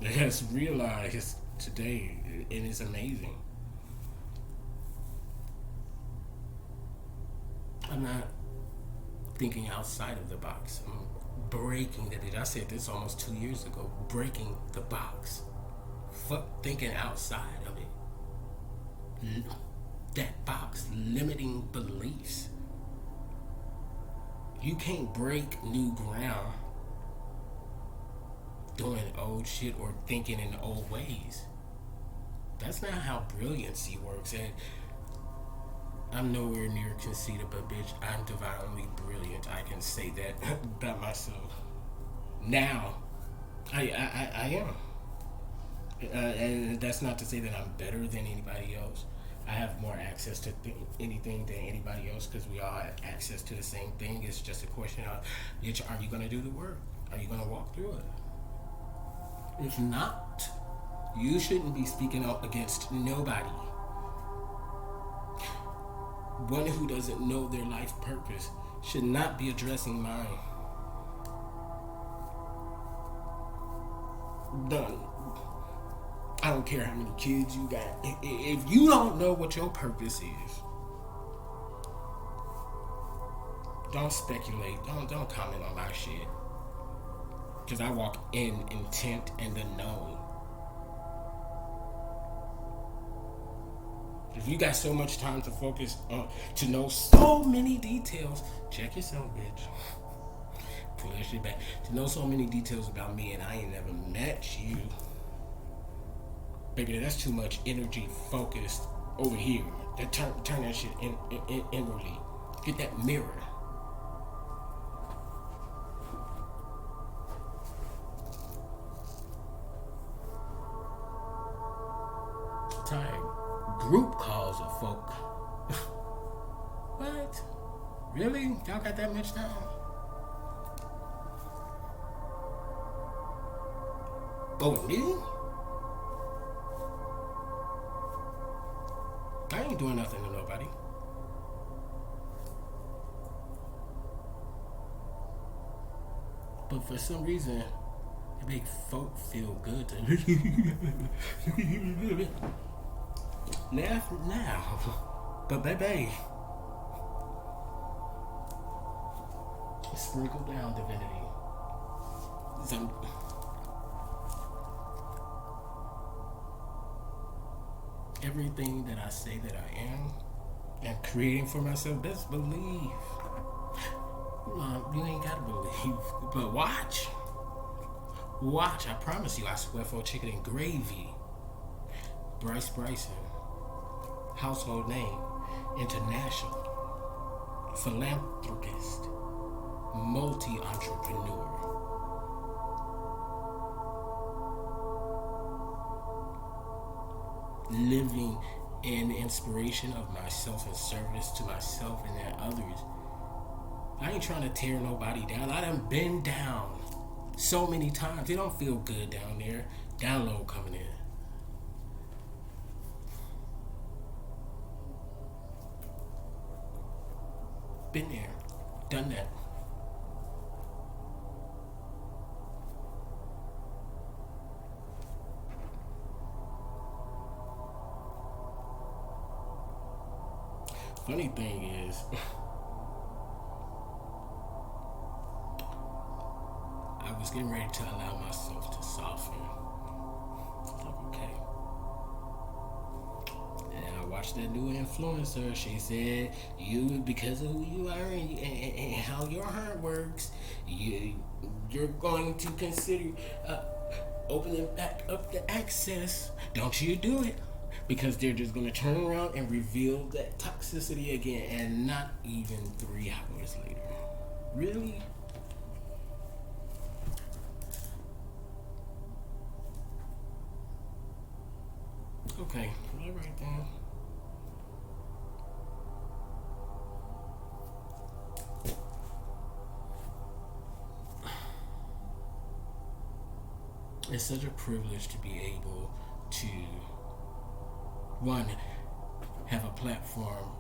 S1: That's realized today, and it's amazing. I'm not thinking outside of the box. I'm breaking the. I said this almost 2 years ago. Breaking the box. Fuck thinking outside of it. That box, limiting beliefs. You can't break new ground doing old shit or thinking in old ways. That's not how brilliancy works. And I'm nowhere near conceited, but bitch, I'm divinely brilliant. I can say that about myself. Now, I am. And that's not to say that I'm better than anybody else. I have more access to anything than anybody else because we all have access to the same thing. It's just a question of, are you going to do the work? Are you going to walk through it? If not, you shouldn't be speaking out against nobody. One who doesn't know their life purpose should not be addressing mine. Done. I don't care how many kids you got. If you don't know what your purpose is, don't speculate. Don't comment on my shit. Because I walk in intent and the known. If you got so much time to focus on, to know so many details, check yourself, bitch. Pull that shit back. To know so many details about me and I ain't never met you. Baby, that's too much energy focused over here. Turn that shit inwardly. Get that mirror. Time group calls of folk. What? Really? Y'all got that much time? Oh, me? I ain't doing nothing to nobody. But for some reason, it make folk feel good to laugh now. But baby, sprinkle down divinity. Everything that I say that I am and creating for myself, best believe. You ain't gotta believe, but watch. I promise you, I swear for chicken and gravy. Bryce Bryson, household name, international, philanthropist, multi-entrepreneur. Living in inspiration of myself and service to myself and others. I ain't trying to tear nobody down. I done been down so many times. It don't feel good down there. Download coming in. Been there. Done that. Funny thing is, I was getting ready to allow myself to soften. Okay. And I watched that new influencer. She said, "You, because of who you are and how your heart works, you're going to consider opening back up the access. Don't you do it." Because they're just going to turn around and reveal that toxicity again, and not even 3 hours later. Really? Okay, all right then. It's such a privilege to be able to, one, have a platform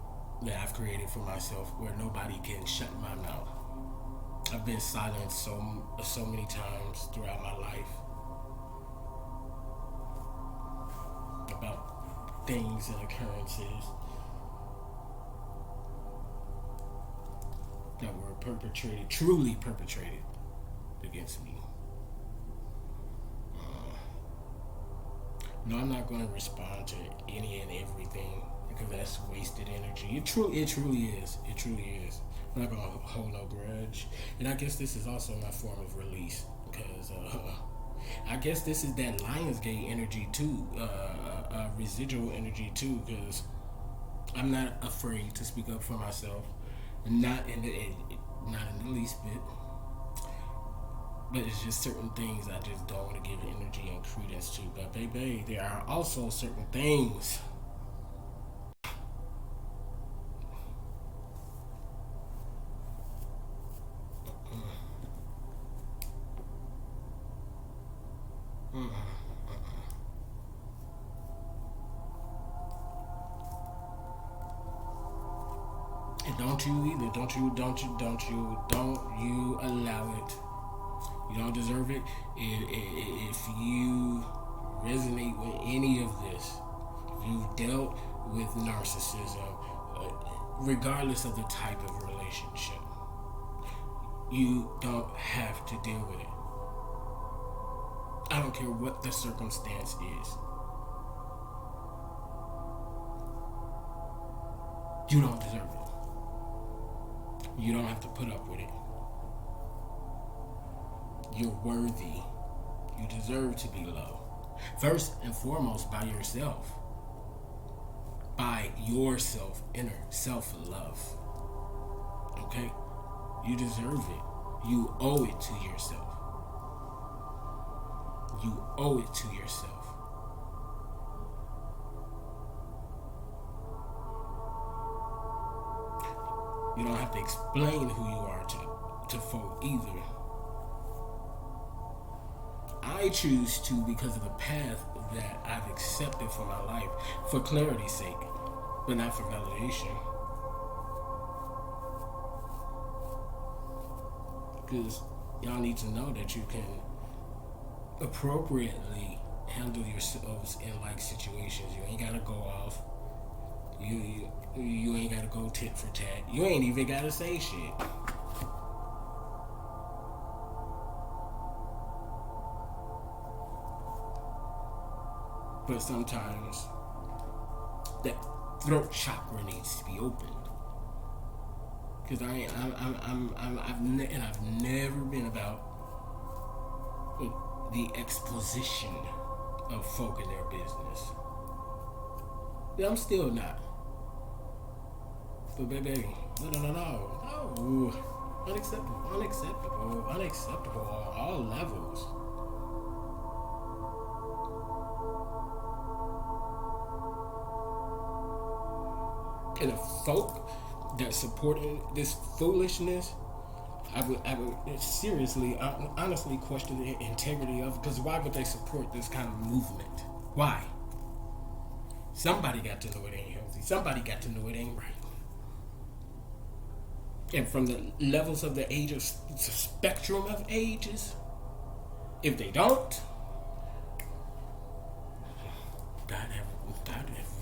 S1: that I've created for myself where nobody can shut my mouth. I've been silent so many times throughout my life about things and occurrences that were perpetrated, truly perpetrated against me. No, I'm not going to respond to any and everything because that's wasted energy. It truly is. It truly is. I'm not going to hold no grudge. And I guess this is also my form of release because I guess this is that Lionsgate energy too, residual energy too, because I'm not afraid to speak up for myself. Not in the least bit. But it's just certain things I just don't want to give energy and credence to. But baby, there are also certain things and don't you either. Don't you allow it. You don't deserve it. If you resonate with any of this, if you've dealt with narcissism, regardless of the type of relationship, you don't have to deal with it. I don't care what the circumstance is. You don't deserve it. You don't have to put up with it. You're worthy. You deserve to be loved. First and foremost, by yourself. By yourself, inner self-love. Okay? You deserve it. You owe it to yourself. You owe it to yourself. You don't have to explain who you are to folk either. I choose to because of the path that I've accepted for my life, for clarity's sake, but not for validation. Because y'all need to know that you can appropriately handle yourselves in like situations. You ain't gotta go off. You ain't gotta go tit for tat. You ain't even gotta say shit. But sometimes that throat chakra needs to be opened. Cause I've never been about the exposition of folk in their business. Yeah, I'm still not. But baby, no. Unacceptable on all levels. And if folk that supporting this foolishness, I would seriously, honestly question the integrity of it. Because why would they support this kind of movement? Why? Somebody got to know it ain't healthy. Somebody got to know it ain't right. And from the levels of the age of spectrum of ages, if they don't, God have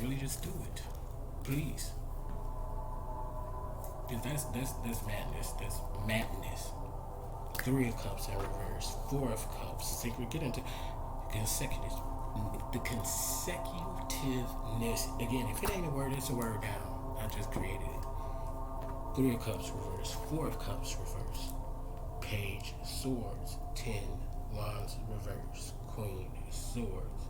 S1: really just do it, please. Because that's madness. That's madness. 3 of Cups in reverse, 4 of Cups. Sacred. Get into consecutive. The consecutiveness. Again, if it ain't a word, it's a word down. I just created it. 3 of Cups reverse, 4 of Cups reverse. Page Swords, 10 Wands reverse. Queen Swords.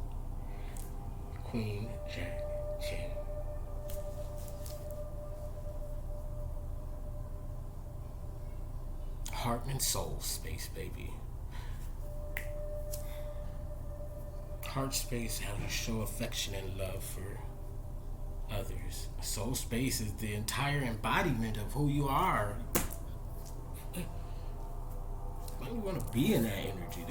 S1: Queen Jack 10. Heart and soul space, baby. Heart space, how you show affection and love for others. Soul space is the entire embodiment of who you are. Why do you want to be in that energy?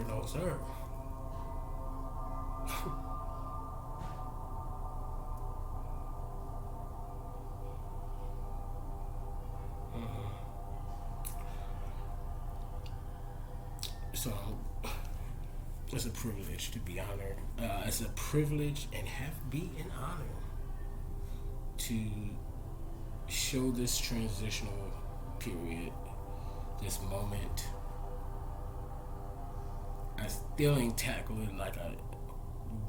S1: No, sir. So, it's a privilege to be honored. It's a privilege and be an honor to show this transitional period, this moment. I still ain't tackle it like I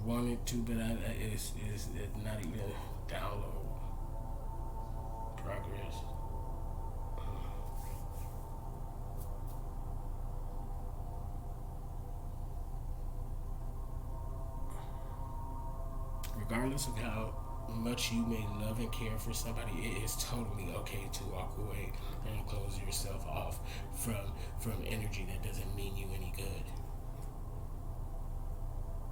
S1: wanted to, but it's not even download progress. Regardless of how much you may love and care for somebody, it is totally okay to walk away and close yourself off from energy that doesn't mean you any good.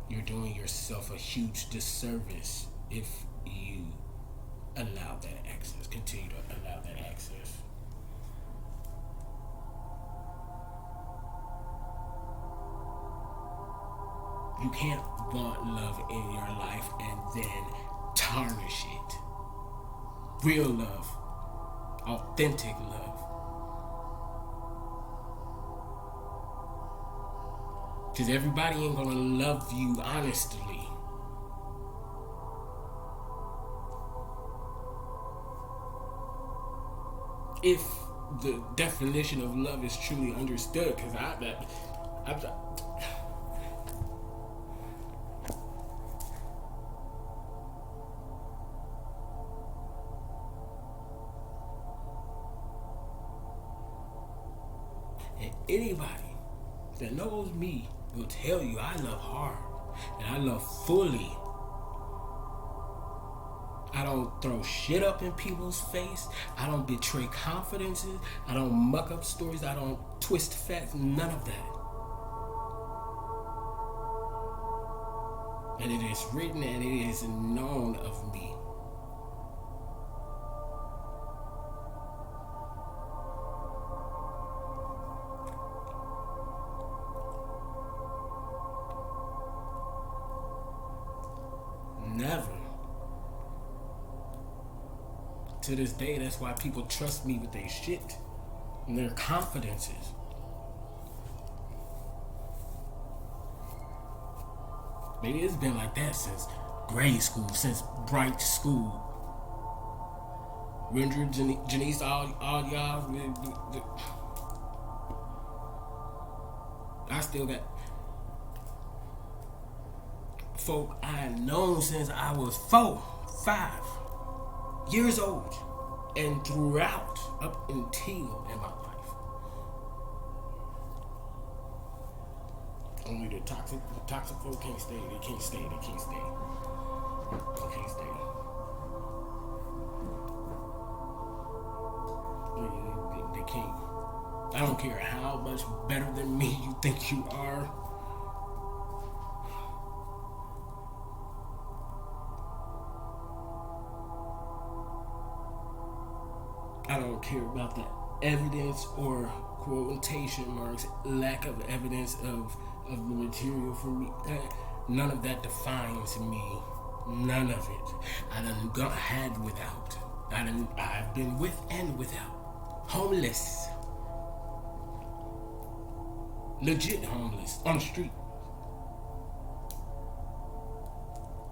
S1: You're doing yourself a huge disservice if you allow that access, continue to allow that access. You can't want love in your life and then tarnish it. Real love, authentic love, Because everybody ain't gonna love you honestly. If the definition of love is truly understood, because and anybody that knows me will tell you I love hard and I love fully. I don't throw shit up in people's face. I don't betray confidences. I don't muck up stories. I don't twist facts. None of that. And it is written and it is known of me. Never. To this day, that's why people trust me with their shit and their confidences. Maybe it's been like that since grade school, since bright school. Rendra, Janice, all y'all. I still got folk I known since I was 4, 5 years old, and throughout up until in my life. Only the toxic folk can't stay. They can't stay. They can't stay. They can't stay. They can't. I don't care how much better than me you think you are. I don't care about the evidence or quotation marks, lack of evidence of the material for me. None of that defines me. None of it. I done had without. I've been with and without. Homeless. Legit homeless. On the street.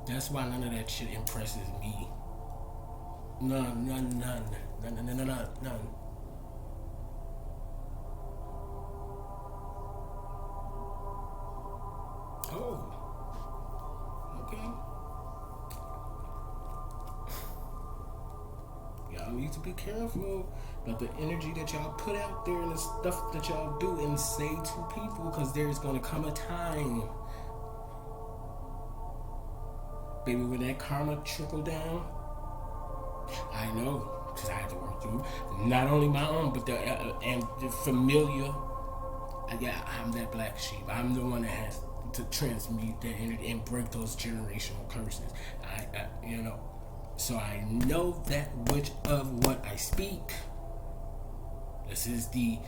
S1: That's why none of that shit impresses me. None. Oh, okay. Y'all need to be careful about the energy that y'all put out there and the stuff that y'all do and say to people, because there's gonna come a time, baby, when that karma trickle down. I know, because I had to work through not only my own, but the familiar. Yeah, I'm that black sheep. I'm the one that has to transmute that energy and break those generational curses. So I know that which of what I speak. This is the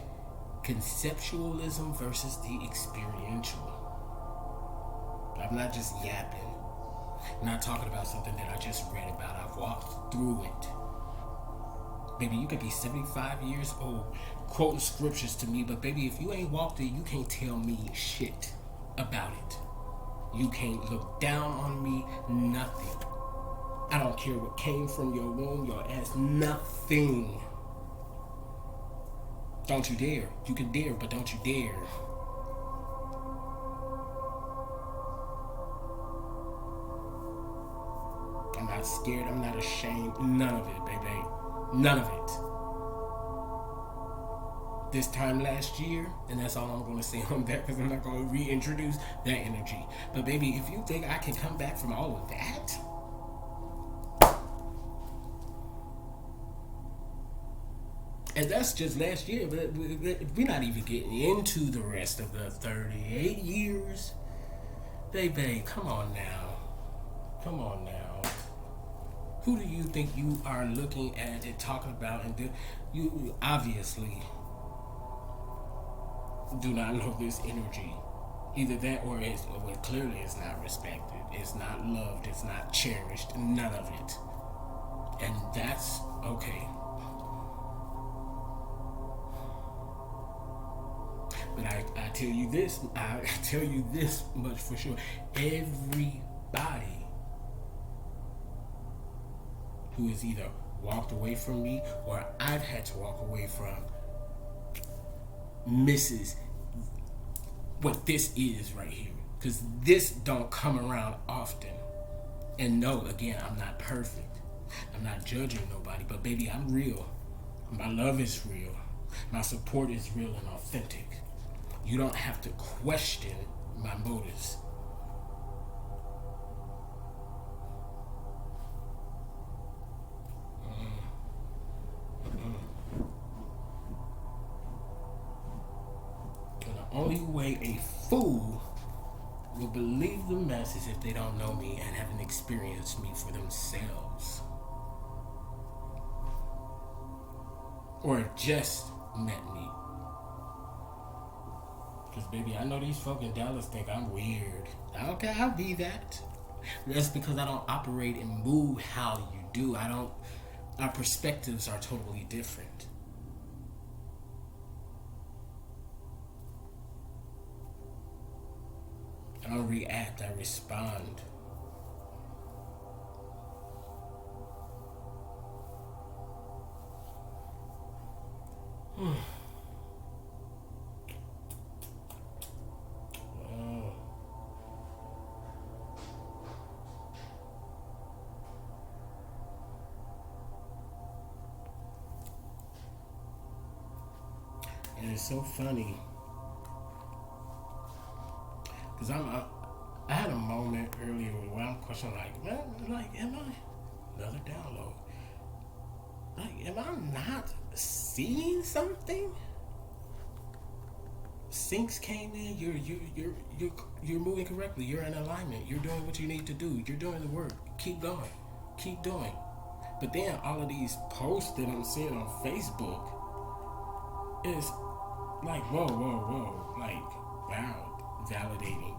S1: conceptualism versus the experiential. I'm not just yapping. I'm not talking about something that I just read about. I've walked through it. Baby, you could be 75 years old quoting scriptures to me, but baby, if you ain't walked it, you can't tell me shit about it. You can't look down on me, nothing. I don't care what came from your womb, your ass, nothing. Don't you dare. You can dare, but don't you dare. I'm not scared. I'm not ashamed. None of it, baby. None of it. This time last year, and that's all I'm going to say on that, because I'm not going to reintroduce that energy. But baby, if you think I can come back from all of that, and that's just last year, but we're not even getting into the rest of the 38 years. Baby, come on now. Come on now. Who do you think you are looking at and talking about? And you obviously do not know this energy. Either that or clearly it's not respected. It's not loved. It's not cherished. None of it. And that's okay. But I I tell you this much for sure. Everybody who has either walked away from me or I've had to walk away from misses what this is right here. Because this don't come around often. And no, again, I'm not perfect. I'm not judging nobody, but baby, I'm real. My love is real. My support is real and authentic. You don't have to question my motives. And the only way a fool will believe the mess is if they don't know me and haven't experienced me for themselves. Or just met me. Because, baby, I know these folk in Dallas think I'm weird. Okay, I'll be that. That's because I don't operate and move how you do. Our perspectives are totally different. I don't react, I respond. And it's so funny because I had a moment earlier where I'm questioning, like, man, like, am I another download? Like, am I not seeing something? Syncs came in. You're moving correctly. You're in alignment. You're doing what you need to do. You're doing the work. Keep going. Keep doing. But then all of these posts that I'm seeing on Facebook is like, whoa. Like, wow. Validating.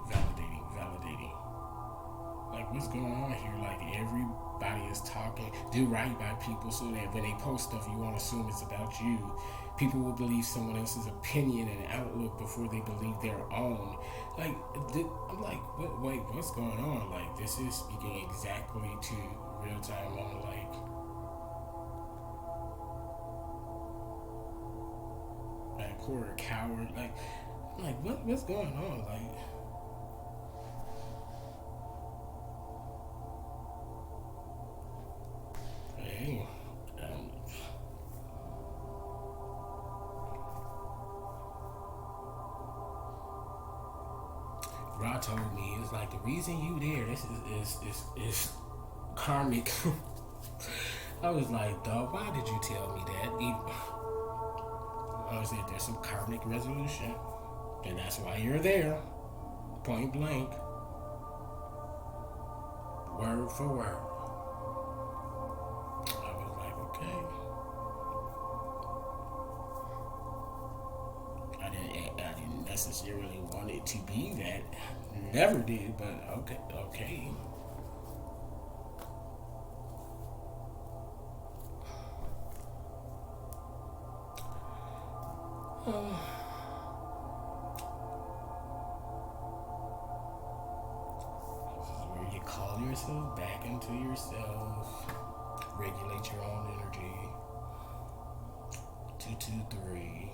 S1: Like, what's going on here? Like, everybody is talking. Do right by people so that when they post stuff, you won't assume it's about you. People will believe someone else's opinion and outlook before they believe their own. Like, I'm like, wait, what's going on? Like, this is speaking exactly to real time. I'm like quarter coward. Like, what's going on? Like, hey, Ra told me, it's like, the reason you there, this is karmic. I was like, dog, why did you tell me that? I was like, there's some karmic resolution, and that's why you're there, point blank, word for word. I was like, okay. I didn't necessarily want it to be that. Never did, but okay. This is where you call yourself back into yourself, regulate your own energy. 223.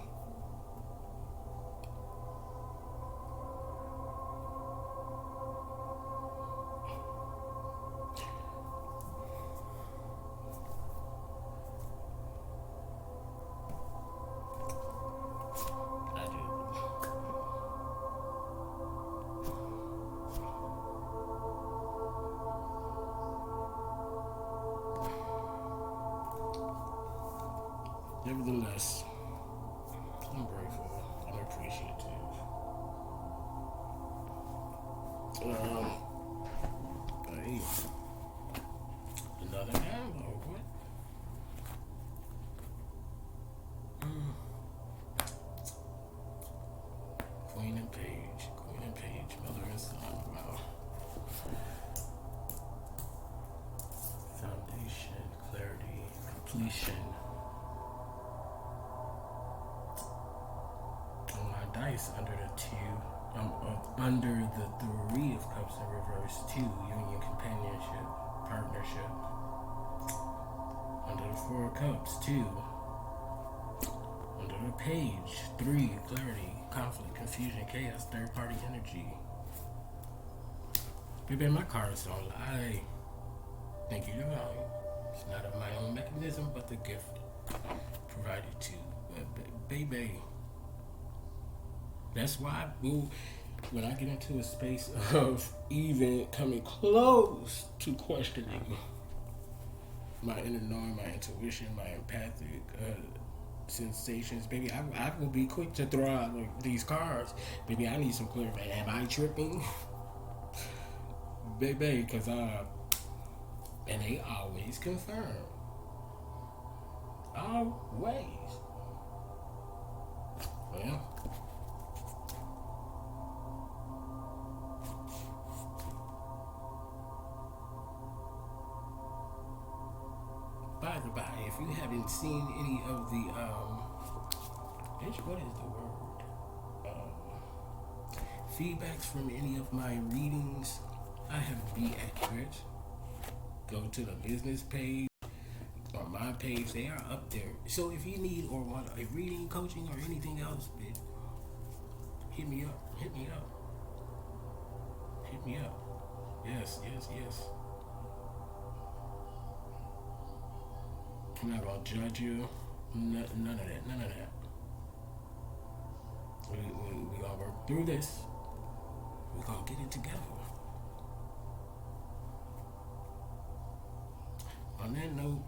S1: Nevertheless, I'm grateful. I'm appreciative. Hey, another download. What? Queen and Page, mother and son. Wow. Foundation, clarity, completion. Nice under the two. Under the Three of Cups in reverse. Two, union, companionship, partnership. Under the Four of Cups. Two. Under the Page. Three, clarity, conflict, confusion, chaos, third party energy. Baby, my cards don't lie. Thank you, divine. It's not of my own mechanism, but the gift provided to baby. That's why, boo, when I get into a space of even coming close to questioning my inner knowing, my intuition, my empathic sensations, baby, I will be quick to throw out these cards. Baby, I need some clarity. Am I tripping? Baby, because and they always confirm. Always. Well, by the by, if you haven't seen any of the what is the word? Feedbacks from any of my readings, I have Be Accurate. Go to the business page or my page; they are up there. So if you need or want a reading, coaching, or anything else, bitch, hit me up. Hit me up. Hit me up. Yes. I'm not gonna judge you. None of that. We gonna work through this. We're gonna get it together. On that note,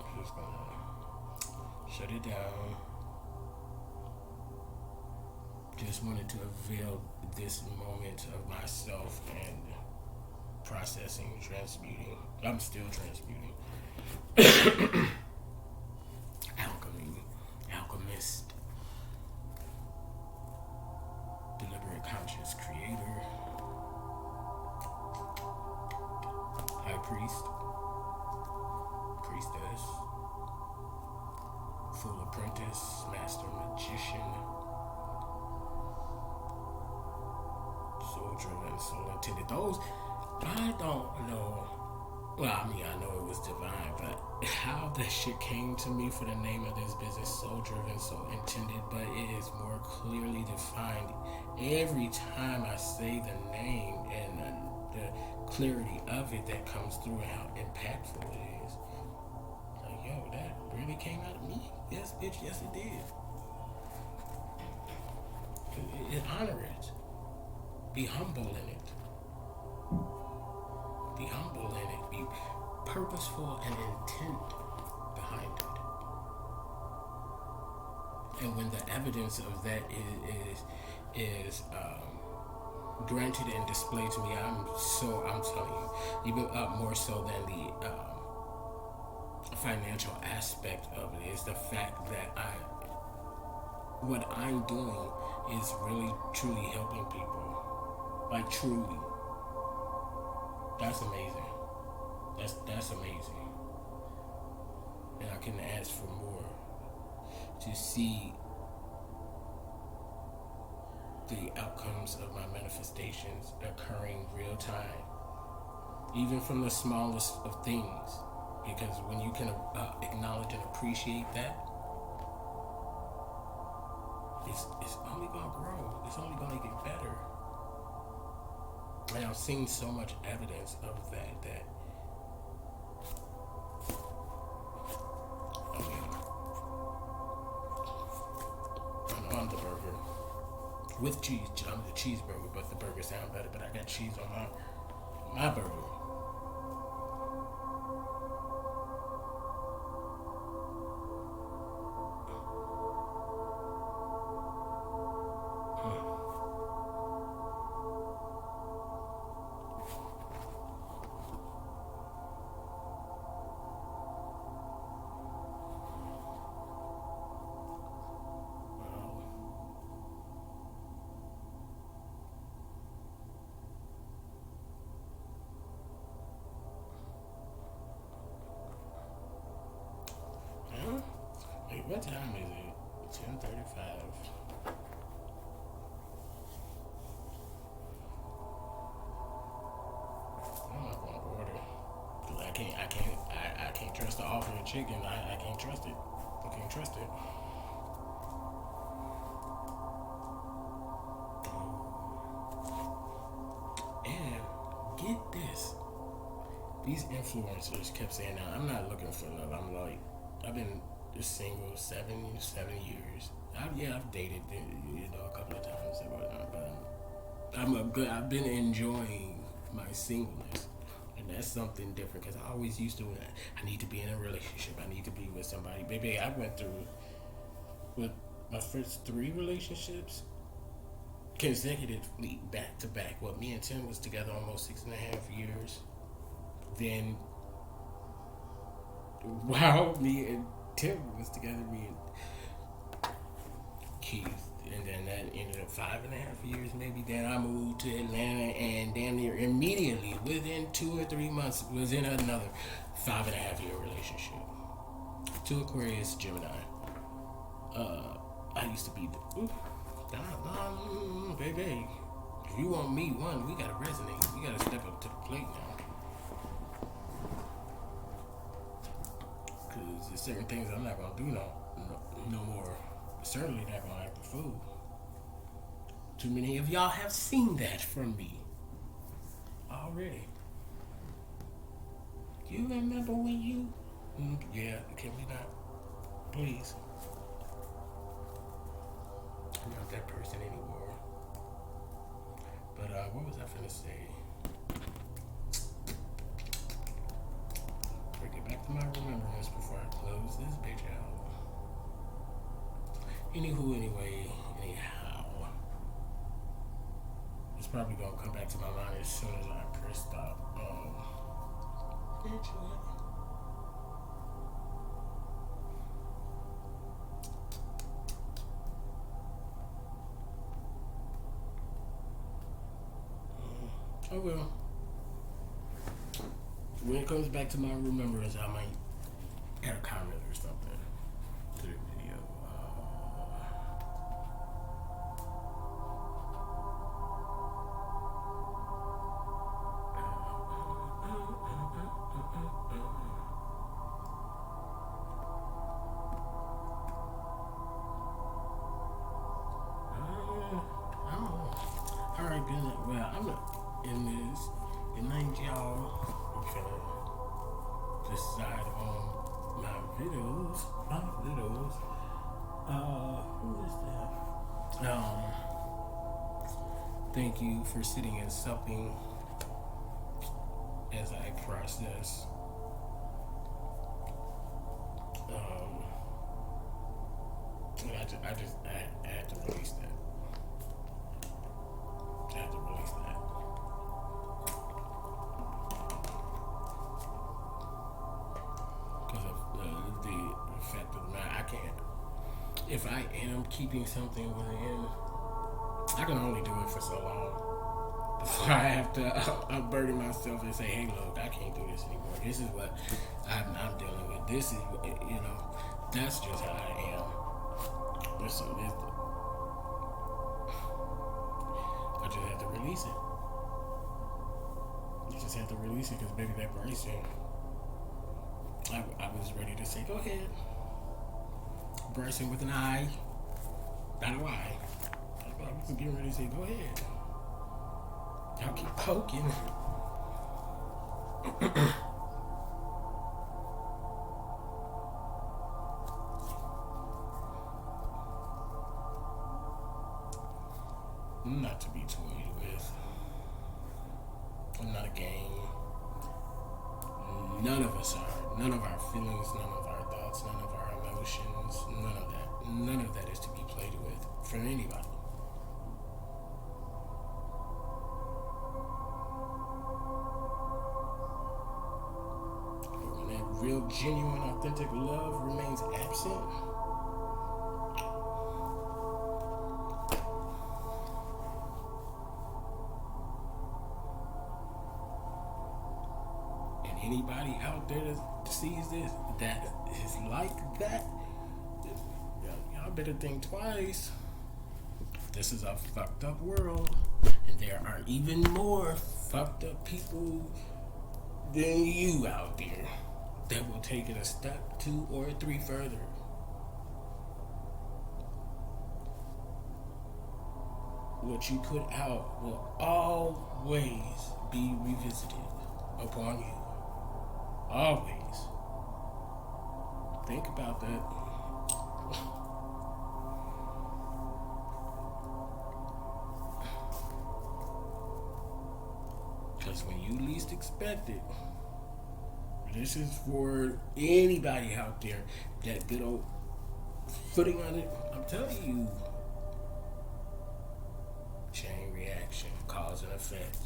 S1: I'm just gonna shut it down. Just wanted to avail this moment of myself and processing, transmuting. I'm still transmuting. Alchemy, alchemist, deliberate conscious creator, high priest, priestess, full apprentice, master magician, soul driven, soul intended. Those, I don't know. Well, I mean, I know it was divine, but how that shit came to me for the name of this business, soul driven, soul intended, but it is more clearly defined every time I say the name and the clarity of it that comes through and how impactful it is. Like, yo, that really came out of me? Yes, bitch, yes it did. Honor it. Be humble in it. Be humble in it. Be purposeful and intent behind it. And when the evidence of that is granted and displayed to me, I'm telling you, even more so than the financial aspect of it is the fact that what I'm doing is really truly helping people. Like truly. That's amazing. That's amazing. And I couldn't ask for more. To see the outcomes of my manifestations occurring real time. Even from the smallest of things. Because when you can acknowledge and appreciate that, it's only going to grow. It's only going to get better. And I've seen so much evidence of that I mean, on the burger with cheese. I'm the cheeseburger, but the burger sound better. But I got cheese on my burger. What time is it? 10:35. I'm not gonna order. 'Cause I can't trust the offer of chicken. I can't trust it. I can't trust it. And get this. These influencers kept saying, "Now I'm not looking for love." I'm like, I've been single seven years. I've dated, a couple of times and whatnot, but I've been enjoying my singleness, and that's something different because I always used to. I need to be in a relationship. I need to be with somebody. Baby, I went through with my first 3 relationships consecutively, back to back. Well, me and Tim was together almost 6.5 years. Then, wow, me and Tim was together, me and Keith, and then that ended up 5.5 years maybe. Then I moved to Atlanta, and damn near immediately, within 2 or 3 months, was in another 5.5 year relationship. 2 Aquarius Gemini. I used to be baby. If you want me, we gotta resonate. We gotta step up to the plate now. Because there's certain things I'm not gonna do no more. Certainly not gonna act the fool. Too many of y'all have seen that from me already. You remember when you? Yeah, can we not? Please. I'm not that person anymore. But what was I finna say? Get back to my remembrance before I close this bitch out. Anyhow. It's probably gonna come back to my mind as soon as I press stop. Bitch, what? Oh well. When it comes back to my remembrance, I might add a comment or something to the video. Alright, good. Well, I'm in this. Good night, y'all. I'm finna decide on my videos. Who is that? Thank you for sitting and supping as I process. I had to release that. Because of the fact of the matter, I can't. If I am keeping something within, I can only do it for so long before I have to unburden myself and say, "Hey, look, I can't do this anymore. This is what I'm dealing with. This is, that's just how I am." So I just have to release it. You just have to release it because, baby, that Bryson, I was ready to say, "Go ahead." Bryson with an I, not a Y. I was getting ready to say, "Go ahead." Y'all keep poking. Not to be toyed with. I'm not a game. None of us are. None of our feelings, none of our thoughts, none of our emotions, none of that. None of that is to be played with from anybody. But when that real, genuine, authentic love remains absent, anybody out there that sees this that is like that, Y'all better think twice. This is a fucked up world, and there are even more fucked up people than you out there that will take it a step, 2 or 3 further. What you put out will always be revisited upon you. Always. Think about that. Because when you least expect it, this is for anybody out there that good old footing on it. I'm telling you, chain reaction, cause and effect,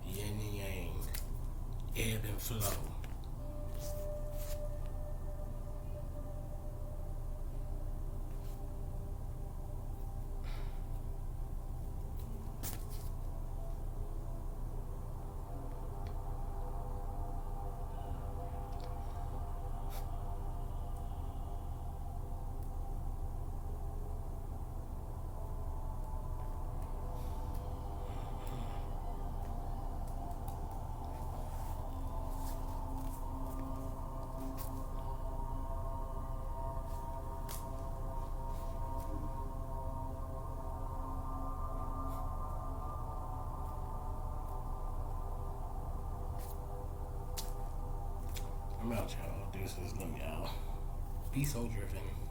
S1: yin and yang, ebb and flow. I'm out, y'all. This is Love y'all. Be so driven.